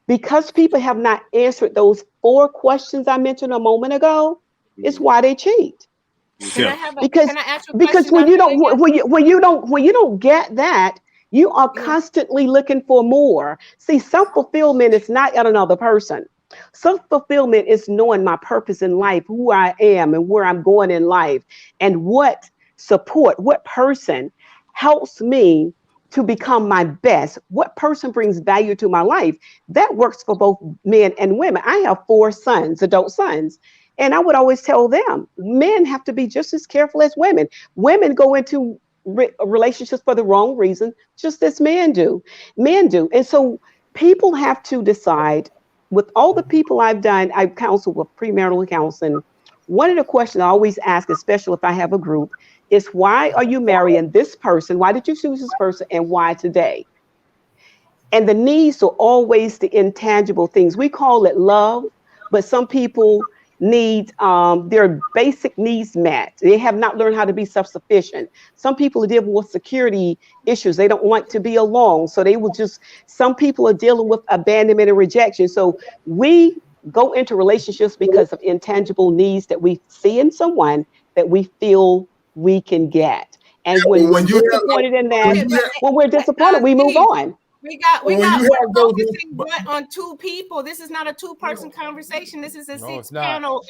Because people have not answered those 4 questions I mentioned a moment ago, it's why they cheat. Can I ask you a question? When you don't get that, you are constantly looking for more. See, self-fulfillment is not in another person. Self-fulfillment is knowing my purpose in life, who I am and where I'm going in life, and what person helps me to become my best. What person brings value to my life? That works for both men and women. I have 4 sons, adult sons, and I would always tell them, men have to be just as careful as women. Women go into relationships for the wrong reason, just as men do. And so people have to decide. With all the people I've counseled with premarital counseling, one of the questions I always ask, especially if I have a group, is why are you marrying this person? Why did you choose this person, and why today? And the needs are always the intangible things. We call it love, but some people need their basic needs met. They have not learned how to be self-sufficient. Some people are dealing with security issues. They don't like to be alone. So some people are dealing with abandonment and rejection. So we go into relationships because of intangible needs that we see in someone that we feel we can get. And when we're disappointed in that, when we're disappointed, we move on. We're focusing on two people. This is not a two-person conversation. This is a six-panel.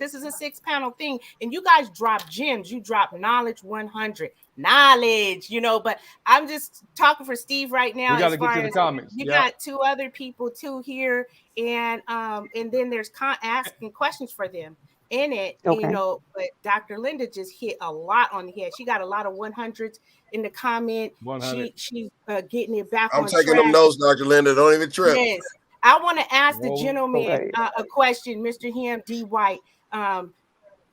This is a six-panel thing. And you guys drop gems. You drop knowledge 100. Knowledge, but I'm just talking for Steve right now. We got to get to the comments. You got two other people too here, and then there's asking questions for them in it, okay. But Dr. Linda just hit a lot on the head. She got a lot of 100s in the comment. 100. She's getting it back on track. I'm taking them notes, Dr. Linda. Don't even trip. Yes. I want to ask the gentleman a question, Mr. Ham D. White.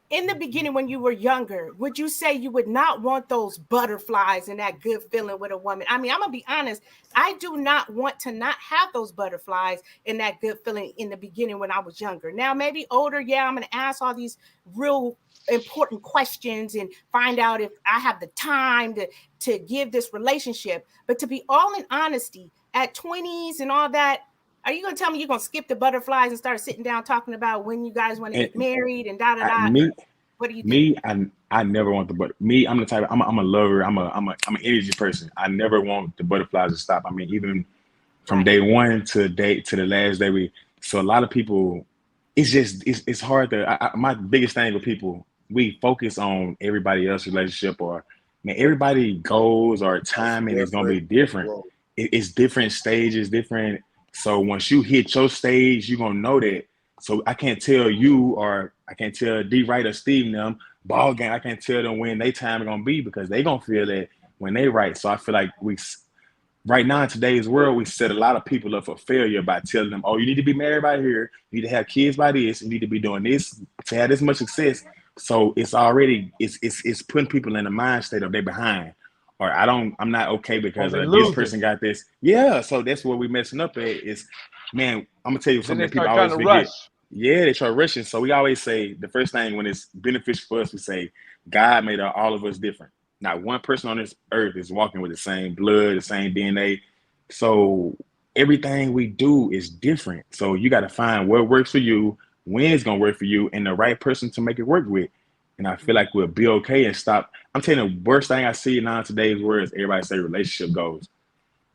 In the beginning, when you were younger, would you say you would not want those butterflies and that good feeling with a woman? I mean, I'm going to be honest. I do not want to not have those butterflies and that good feeling in the beginning when I was younger. Now, maybe older, I'm going to ask all these real important questions and find out if I have the time to give this relationship. But to be all in honesty, at 20s and all that, are you going to tell me you're going to skip the butterflies and start sitting down talking about when you guys want to get married and da-da-da? What do you think? I never want the butter. I'm the type. I'm a lover. I'm an energy person. I never want the butterflies to stop. I mean, even from day one to the last day. So a lot of people, it's hard to. My biggest thing with people, we focus on everybody else's relationship, or everybody goals or timing is going to be different. It's different stages, different. So once you hit your stage, you're going to know that. So I can't tell you, or I can't tell D. Wright or Steve and them, ball game, I can't tell them when their time is going to be, because they going to feel that when they write. So I feel like right now in today's world, we set a lot of people up for failure by telling them, oh, you need to be married by here, you need to have kids by this, you need to be doing this to have this much success. So it's already, it's putting people in the mind state of they're behind. Or I'm not okay because this person got this. Yeah, so that's what we messing up at is, man, I'm gonna tell you something that people always forget. Yeah, they try rushing. So we always say the first thing when it's beneficial for us, we say God made all of us different. Not one person on this earth is walking with the same blood, the same DNA. So everything we do is different. So you got to find what works for you, when it's gonna work for you, and the right person to make it work with. And I feel like we'll be okay and stop. I'm telling you, the worst thing I see now in today's world is everybody say relationship goals.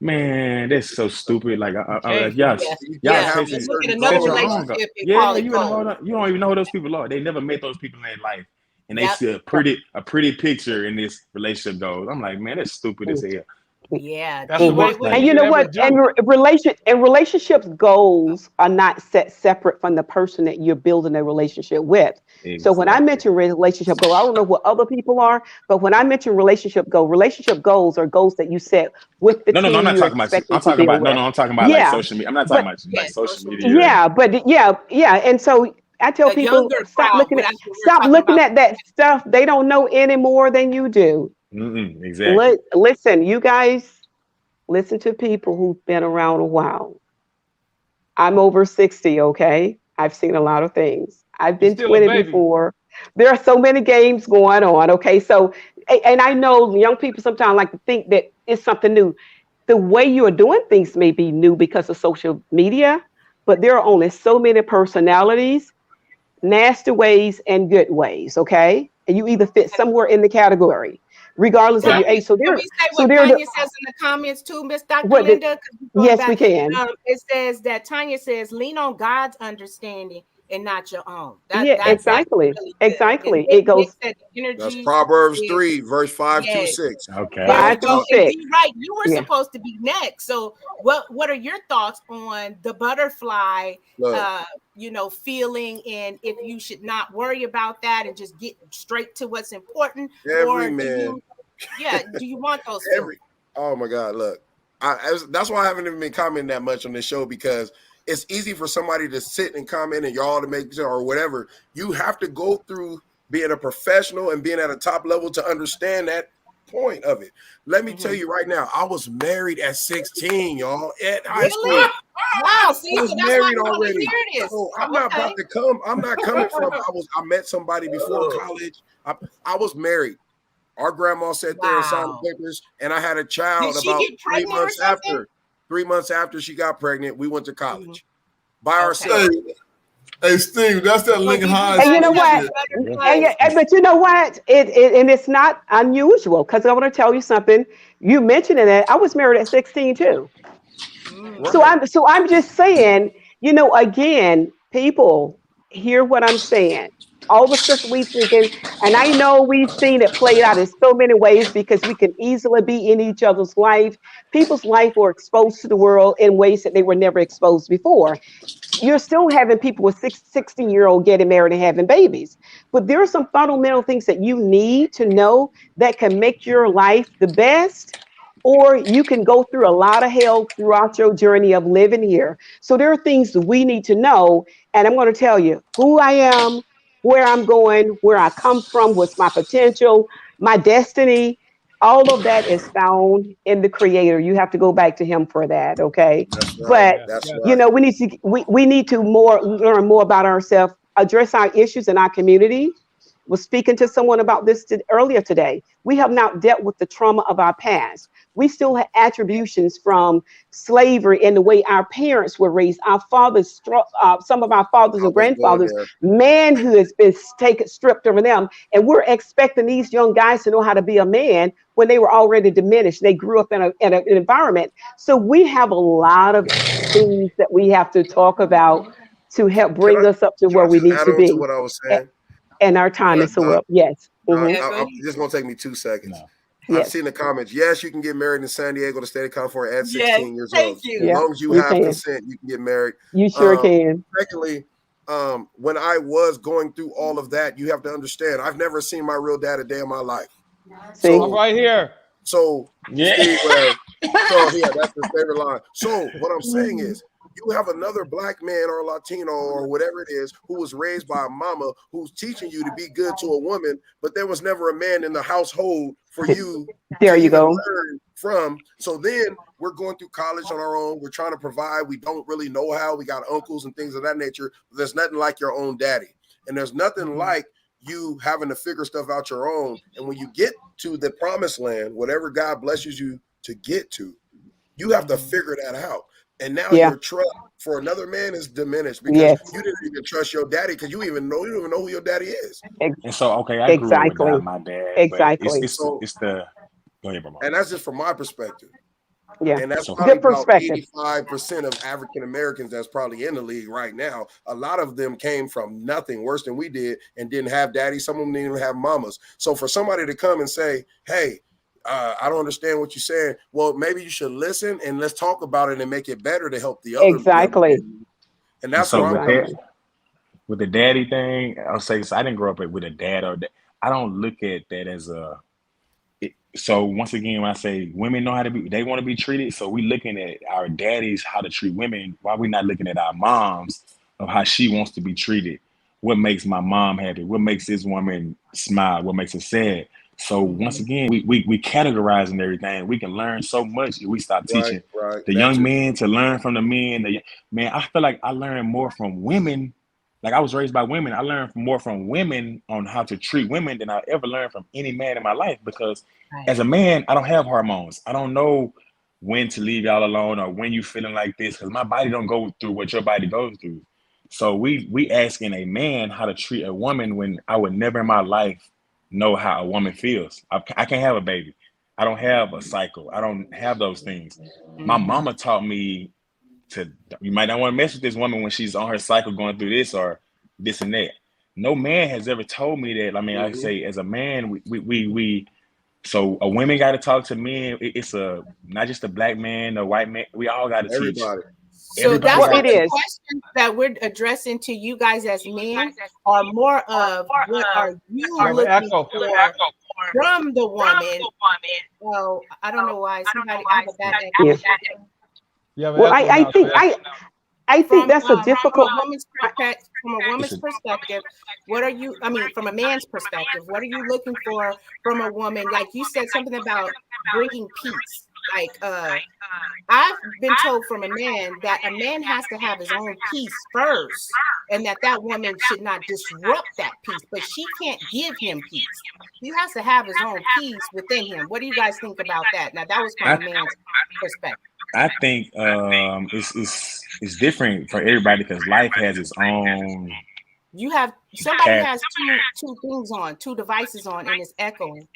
Man, that's so stupid. Like, y'all chasing another relationship. Yeah, you don't even know who those people are. They never met those people in their life, and they see a pretty picture in this relationship goals. I'm like, man, that's stupid as hell. Yeah, and you know what? And relationships goals are not set separate from the person that you're building a relationship with. Exactly. So when I mention relationship goal, I don't know what other people are, but when I mention relationship goals are goals that you set with the team. No, I'm not talking about. I'm talking about I'm talking about like social media. I'm not talking about like social media. Yeah, and so I tell people stop looking at that stuff. They don't know any more than you do. Exactly. Listen, you guys, listen to people who've been around a while. I'm over 60, okay? I've seen a lot of things. I've been 20 before. There are so many games going on, okay? So, and I know young people sometimes like to think that it's something new. The way you are doing things may be new because of social media, but there are only so many personalities, nasty ways and good ways, okay? And you either fit somewhere in the category, regardless of your age. So there, Tanya says in the comments too, Miss Dr. Linda. Yes, we can. It says that Tanya says, lean on God's understanding and not your own. Exactly. Really exactly. It goes. That's Proverbs 3, verse 5 through 6. Okay. 5 through 6. Right. You were supposed to be next. So what are your thoughts on the butterfly, feeling, and if you should not worry about that and just get straight to what's important? Do you want those? Oh my God. Look, that's why I haven't even been commenting that much on this show, because it's easy for somebody to sit and comment and y'all to make or whatever. You have to go through being a professional and being at a top level to understand that point of it. Let me tell you right now, I was married at 16, y'all, at high school. Wow, see, I so was that's why married we want to already. hear this. So I'm not Okay. about to come. I'm not coming from. I met somebody before college. I was married. Our grandma sat there and signed Wow. the papers, and I had a child Did she about get pregnant or something? after. 3 months after she got pregnant, we went to college by Okay. ourselves. Hey, Steve, that's that So Lincoln did you High And you know school what? shit. But you know what? And it's not unusual because I want to tell you something. You mentioning it. I was married at 16 too. Right. So I'm just saying, you know, again, people hear what I'm saying. All the stuff we thinking, and I know we've seen it played out in so many ways because we can easily be in each other's life. People's life were exposed to the world in ways that they were never exposed before. You're still having people with 16-year-old getting married and having babies. But there are some fundamental things that you need to know that can make your life the best, or you can go through a lot of hell throughout your journey of living here. So there are things that we need to know. And I'm going to tell you who I am, where I'm going, where I come from, what's my potential, my destiny. All of that is found in the creator. You have to go back to him for that. Okay. That's right. But That's you right. know, we need to learn more about ourselves, address our issues in our community. Was speaking to someone about this earlier today. We have not dealt with the trauma of our past. We still have attributions from slavery in the way our parents were raised. Our fathers, some of our fathers and grandfathers, man who has been stripped of them, and we're expecting these young guys to know how to be a man when they were already diminished. They grew up in an environment. So we have a lot of things that we have to talk about to help bring us up to Can where I we just need add to on to be. what I was saying? And our time is so up. Yes. This is gonna take me 2 seconds. I've Yes. seen the comments. Yes, you can get married in San Diego, the state of California, at 16 Yes, years thank old. you. As long as you you have can. consent, you can get married. You sure can. Secondly, when I was going through all of that, you have to understand, I've never seen my real dad a day in my life. See? I'm right here. So, Yeah. Steve, so yeah, that's his favorite line. So, what I'm saying is, you have another black man or Latino or whatever it is who was raised by a mama who's teaching you to be good to a woman, but there was never a man in the household for you There to you even go. learn from. So then we're going through college on our own. We're trying to provide. We don't really know how. We got uncles and things of that nature. There's nothing like your own daddy. And there's nothing like you having to figure stuff out your own. And when you get to the promised land, whatever God blesses you to get to, you have to figure that out. And now your trust for another man is diminished because you didn't even trust your daddy because you don't even know who your daddy is. And so, okay, I grew up without my dad, Exactly. but it's the go ahead, bro. And that's just from my perspective. Yeah. And that's So- probably Good perspective. about 85% of African Americans that's probably in the league right now. A lot of them came from nothing worse than we did and didn't have daddies. Some of them didn't even have mamas. So for somebody to come and say, hey, I don't understand what you're saying. Well, maybe you should listen and let's talk about it and make it better to help the other. Exactly. And that's so what with the daddy thing, I'll say so I didn't grow up with a dad or I don't look at that as so once again, when I say women know how to be, they want to be treated. So we looking at our daddies, how to treat women. Why we not looking at our moms of how she wants to be treated? What makes my mom happy? What makes this woman smile? What makes her sad? So once again, we categorizing everything. We can learn so much if we stop teaching the young men to learn from the men. Man, I feel like I learned more from women. Like I was raised by women. I learned more from women on how to treat women than I ever learned from any man in my life. Because as a man, I don't have hormones. I don't know when to leave y'all alone or when you feeling like this because my body don't go through what your body goes through. So we asking a man how to treat a woman when I would never in my life know how a woman feels. I can't have a baby. I don't have a cycle. I don't have those things. My mama taught me you might not want to mess with this woman when she's on her cycle going through this or this and that. No man has ever told me that. I mean, I say as a man, we so a women got to talk to men. It's not just a black man, a white man. We all got to teach. So that's what the questions that we're addressing to you guys as men are more of what are you looking for from the woman. Well, I don't know why somebody have a bad echo. Well, I think that's a difficult. From a woman's perspective, what are you? I mean, from a man's perspective, what are you looking for from a woman? Like you said something about bringing peace. like I've been told from a man that a man has to have his own peace first, and that woman should not disrupt that peace, but she can't give him peace. He has to have his own peace within him. What do you guys think about that? Now, that was from a man's perspective. I think it's different for everybody because life has its own. You have somebody has two things on, two devices on, and it's echoing.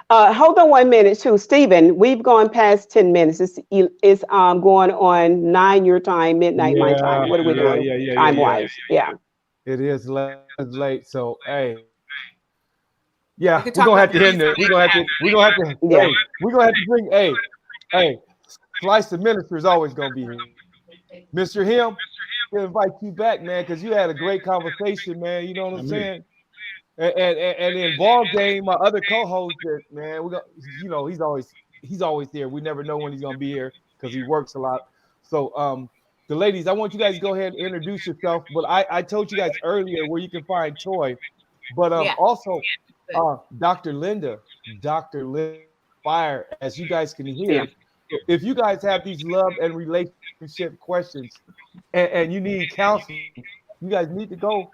Hold on 1 minute, too, Stephen. We've gone past 10 minutes. It's going on 9 your time, midnight my time. What are we doing? Time wise, yeah. It is late, so hey. Yeah, we're gonna have to end it. We're gonna have to bring. Hey, Slice the Minister is always gonna be here. Mr. Him, we'll invite you back, man, because you had a great conversation, man. You know what I'm saying? And in Ball Game, my other co-host, man, he's always here. We never know when he's gonna be here because he works a lot. So the ladies, I want you guys to go ahead and introduce yourself. But I told you guys earlier where you can find Toy, but also Dr. Linda Fire, as you guys can hear. If you guys have these love and relationship questions and you need counseling, you guys need to go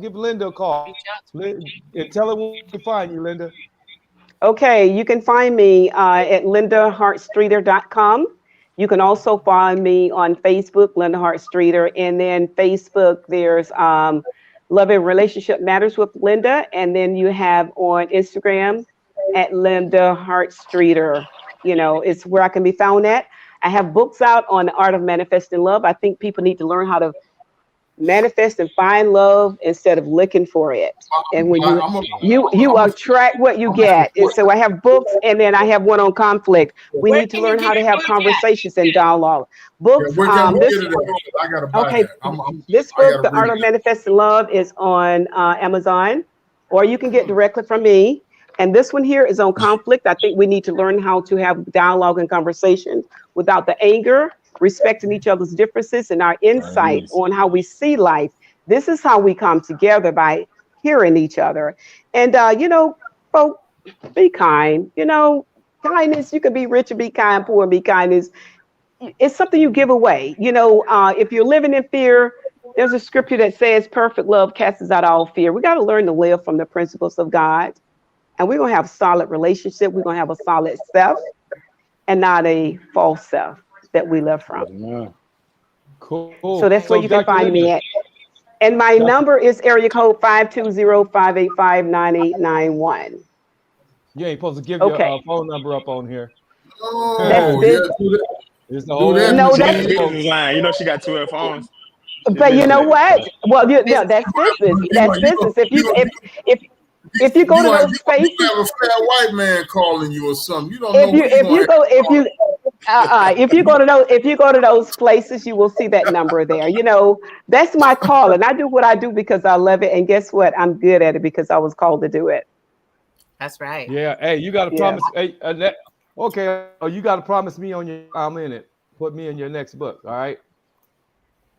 give Linda a call and tell her where to find you, Linda. Okay, you can find me at lindahartstreeter.com. You can also find me on Facebook, Linda Hart Streeter, and then Facebook, there's Love and Relationship Matters with Linda, and then you have on Instagram at Linda Hart Streeter. You know, it's where I can be found at. I have books out on the art of manifesting love. I think people need to learn how to manifest and find love instead of looking for it. And when you attract what you get. And so I have books, and then I have one on conflict. We need to learn how to have conversations and dialogue. Books. This book, The Art of Manifesting Love, is on Amazon, or you can get directly from me. And this one here is on conflict. I think we need to learn how to have dialogue and conversation without the anger, respecting each other's differences, and our insight on how we see life. This is how we come together, by hearing each other. And, folks, be kind. Kindness, you can be rich and be kind, poor and be kindness. It's something you give away. If you're living in fear, there's a scripture that says perfect love casts out all fear. We got to learn to live from the principles of God. And we're going to have a solid relationship. We're going to have a solid self and not a false self that we live from. Yeah. Cool. So that's where you can find me at. And my number is area code 520-585-9891. You ain't supposed to give your phone number up on here. Oh, It's she got 12 phones. But you know what? Well, that's business. That's business. If you go to those spaces, you have a fat white man calling you or something. You don't know. If you go to those places, you will see that number there. That's my call, and I do what I do because I love it. And guess what? I'm good at it because I was called to do it. That's right. Yeah. Hey, you got to promise. Hey, okay. You got to promise me I'm in it. Put me in your next book. All right.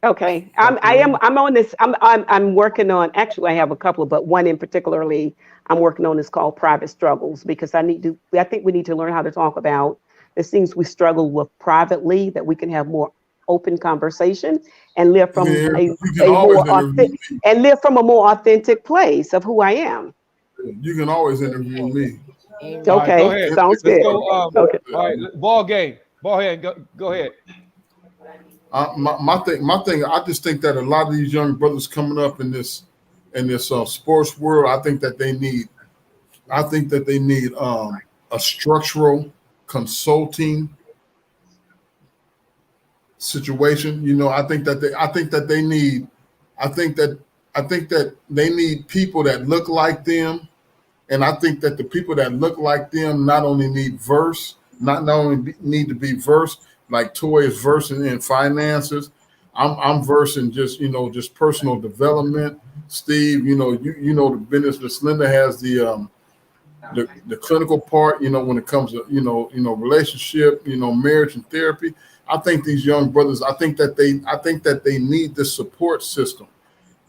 Okay, I'm on this. I'm working on. Actually, I have a couple, but one in particularly I'm working on is called Private Struggles, because I think we need to learn how to talk about the things we struggle with privately, that we can have more open conversation and live from a more authentic place of who I am. You can always interview me. Okay, right, sounds good. Okay. All right, ball game. Go ahead. My thing. I just think that a lot of these young brothers coming up in this sports world, I think that they need a structural consulting situation. I think that they need people that look like them, and I think that the people that look like them not only need need to be versed. Like Toy is versing in finances. I'm versing just personal development. Steve, the business. Linda has the clinical part. When it comes to relationship, marriage and therapy. I think these young brothers. I think that they need this support system,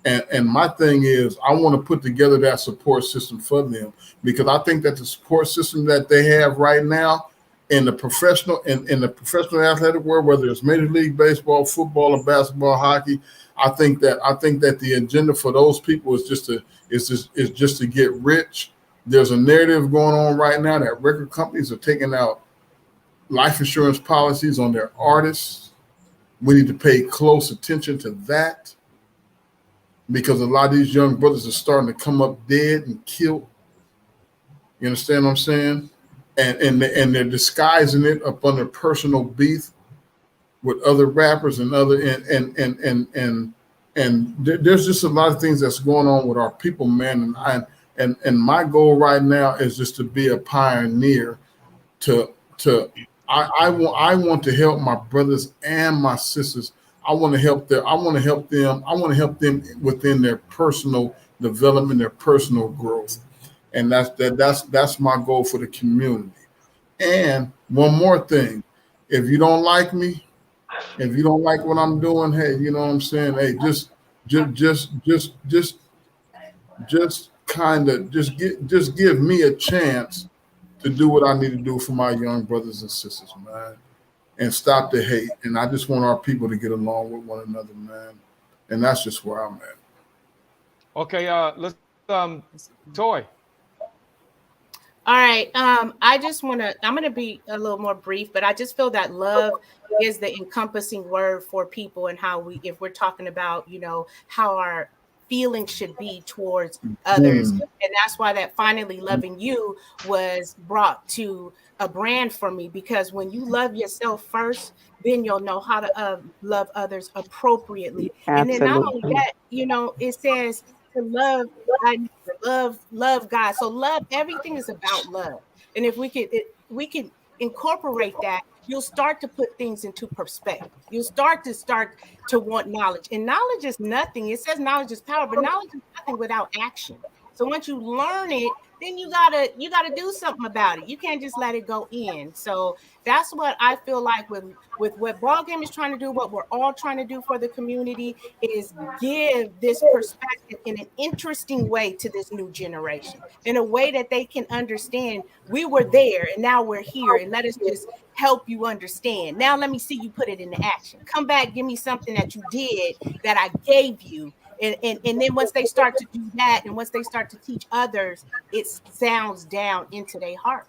And my thing is, I want to put together that support system for them, because I think that the support system that they have right now in the professional in the professional athletic world, whether it's Major League Baseball, football, or basketball, hockey, I think that the agenda for those people is just to get rich. There's a narrative going on right now that record companies are taking out life insurance policies on their artists. We need to pay close attention to that, because a lot of these young brothers are starting to come up dead and killed. You understand what I'm saying? And they're disguising it up under personal beef with other rappers and other and there's just a lot of things that's going on with our people, man. And my goal right now is just to be a pioneer. I want to help my brothers and my sisters. I want to help them. I want to help them within their personal development, their personal growth. And that's my goal for the community. And one more thing, if you don't like me, if you don't like what I'm doing, hey, you know what I'm saying? Hey, just give me a chance to do what I need to do for my young brothers and sisters, man. And stop the hate. And I just want our people to get along with one another, man. And that's just where I'm at. Okay, let's Toy. All right. I'm going to be a little more brief, but I just feel that love is the encompassing word for people, and if we're talking about, how our feelings should be towards others. And that's why that Finally Loving You was brought to a brand for me, because when you love yourself first, then you'll know how to love others appropriately. Absolutely. And then not only that, it says to love God. So love, everything is about love. And if we can incorporate that, you'll start to put things into perspective. You'll start to want knowledge. And knowledge is nothing. It says knowledge is power, but knowledge is nothing without action. So once you learn it, then you gotta do something about it. You can't just let it go in. So that's what I feel like with what Ball Game is trying to do, what we're all trying to do for the community, is give this perspective in an interesting way to this new generation, in a way that they can understand we were there and now we're here, and let us just help you understand. Now let me see you put it into action. Come back, give me something that you did that I gave you. And then once they start to do that, and once they start to teach others, it sounds down into their heart,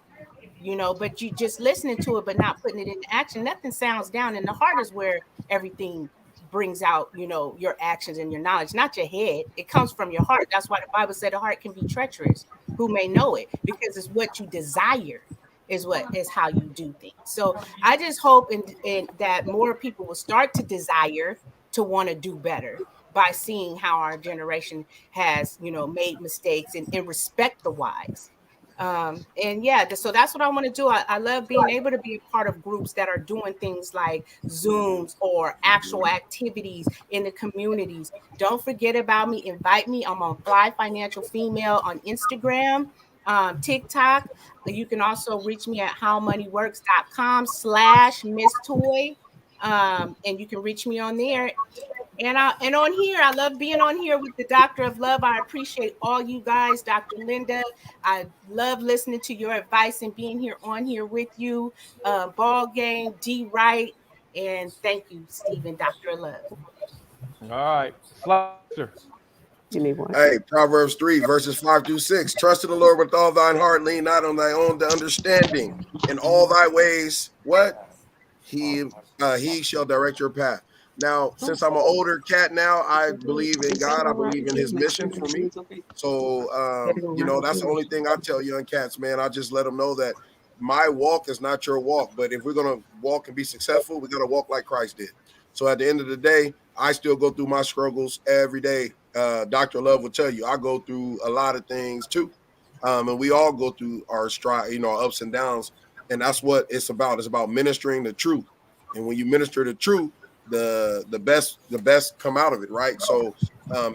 but you just listening to it, but not putting it into action. Nothing sounds down, and the heart is where everything brings out, your actions and your knowledge, not your head. It comes from your heart. That's why the Bible said the heart can be treacherous. Who may know it? Because it's what you desire is how you do things. So I just hope and that more people will start to desire to want to do better, by seeing how our generation has, made mistakes and respect the wise. So that's what I want to do. I love being able to be a part of groups that are doing things like Zooms or actual activities in the communities. Don't forget about me. Invite me. I'm on Fly Financial Female on Instagram, TikTok. You can also reach me at howmoneyworks.com/Miss Toy. And you can reach me on there. And on here, I love being on here with the Doctor of Love. I appreciate all you guys, Dr. Linda. I love listening to your advice and being on here with you. Ball Game, D. Wright, and thank you, Stephen, Dr. of Love. All right, Fluster. You need one. Hey, Proverbs 3, verses 5-6. Trust in the Lord with all thine heart, lean not on thy own understanding. In all thy ways, what? He shall direct your path. Now, since I'm an older cat now, I believe in God. I believe in his mission for me. So, that's the only thing I tell young cats, man. I just let them know that my walk is not your walk. But if we're going to walk and be successful, we got to walk like Christ did. So at the end of the day, I still go through my struggles every day. Dr. Love will tell you, I go through a lot of things too. And we all go through our stride, our ups and downs. And that's what it's about. It's about ministering the truth. And when you minister the truth, the best come out of it, right? So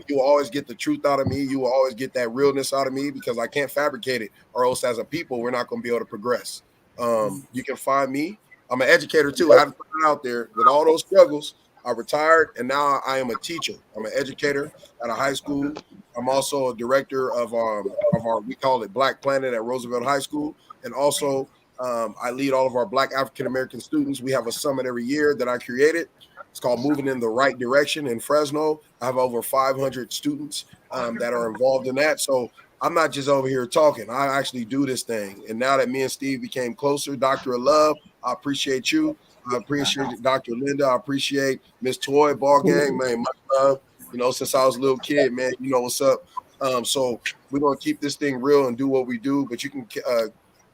you will always get the truth out of me. You will always get that realness out of me, because I can't fabricate it, or else as a people, we're not going to be able to progress. You can find me. I'm an educator too. I have to put it out there with all those struggles. I retired, and now I am a teacher. I'm an educator at a high school. I'm also a director of our we call it Black Planet at Roosevelt High School, and also I lead all of our Black African American students. We have a summit every year that I created. It's called Moving in the Right Direction in Fresno. I have over 500 students that are involved in that. So I'm not just over here talking. I actually do this thing. And now that me and Steve became closer, Dr. of Love, I appreciate you. I appreciate Dr. Linda. I appreciate Miss Toy, Ball Gang, man, much love. You know, since I was a little kid, man, you know what's up. So we're going to keep this thing real and do what we do. But you can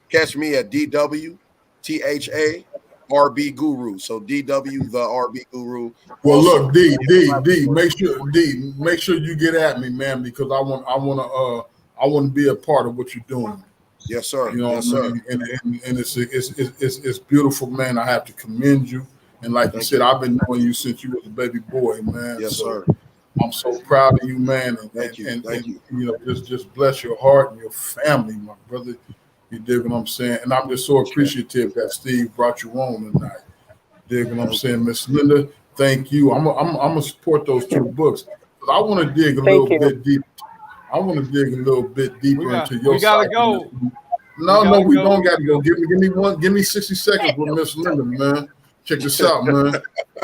catch me at DWTHA RB Guru. So DW the RB Guru. Well, Also, look, D, make sure you get at me, man, because I want to be a part of what you're doing. Yes, sir. You know, yes, sir. And it's beautiful, man. I have to commend you. And like you said, I've been knowing you since you was a baby boy, man. Yes, so sir. I'm so proud of you, man. And Thank you. And you know, just bless your heart and your family, my brother. You dig what I'm saying? And I'm just so appreciative that Steve brought you on tonight. Dig what I'm saying, Miss Linda? Thank you. I'm gonna support those 2 books. I want to dig a little bit deeper. I want to dig a little bit deeper into your. We gotta go. No, we don't got to go. Give me 60 seconds with Miss Linda, man. Check this out, man.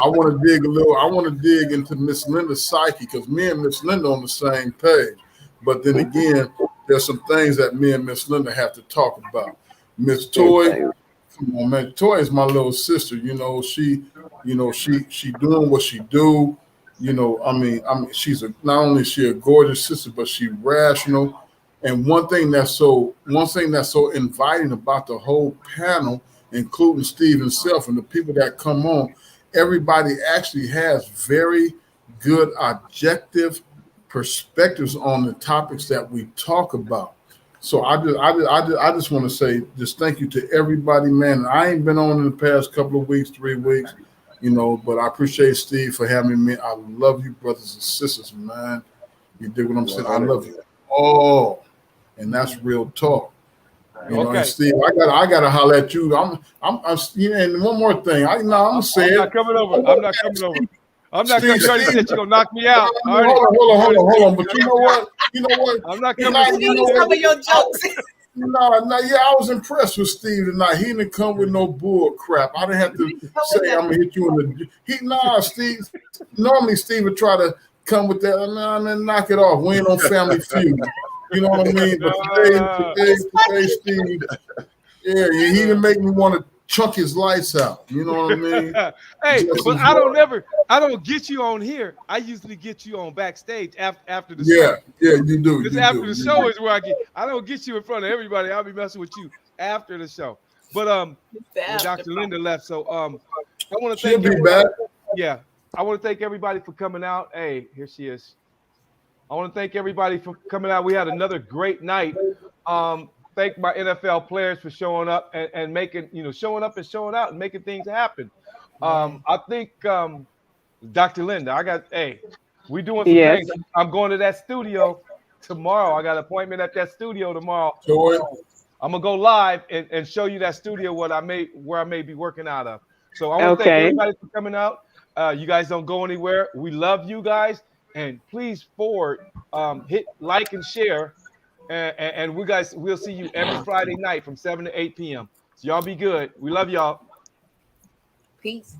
I want to dig into Miss Linda's psyche because me and Miss Linda on the same page. But then again, there's some things that me and Miss Linda have to talk about. Miss Toy, come on, man. Toy is my little sister. You know, she doing what she do. You know, I mean, she's not only is she a gorgeous sister, but she rational. And one thing that's so inviting about the whole panel, including Steve himself and the people that come on, everybody actually has very good objective perspectives on the topics that we talk about. So I just want to say just thank you to everybody, man. I ain't been on in the past couple of weeks, 3 weeks, you know, but I appreciate Steve for having me. I love you, brothers and sisters, man. You dig what I'm saying? I love you all, and that's real talk. You know, and Steve, I gotta holler at you. I'm you know, and one more thing. I'm gonna say I'm not coming over. I'm not coming over. I'm not coming. You already said you're gonna knock me out. Hold on. But you know what? I'm not coming. Some of your jokes. No, yeah, I was impressed with Steve tonight. He didn't come with no bull crap. I didn't have to say I'm gonna hit you in the. Steve. Normally, Steve would try to come with that. Nah, man, knock it off. We ain't on Family Feud. You know what I mean? But today, Steve, yeah, he didn't make me want to chunk his lights out. You know what I mean? Hey, but I don't get you on here. I usually get you on backstage after the show. Yeah, you do. Because after the show is where I don't get you in front of everybody. I'll be messing with you after the show. But Dr. Linda left, so I want to thank She'll be back. Yeah, I want to thank everybody for coming out. Hey, here she is. I want to thank everybody for coming out. We had another great night. Thank my NFL players for showing up and making, showing up and showing out and making things happen. I think Dr. Linda, we doing some things. I'm going to that studio tomorrow. I got an appointment at that studio tomorrow. I'm gonna go live and show you that studio where I may be working out of. So I want to thank everybody for coming out. You guys don't go anywhere. We love you guys, and please hit like and share. And we'll see you every Friday night from 7 to 8 p.m. So y'all be good. We love y'all. Peace.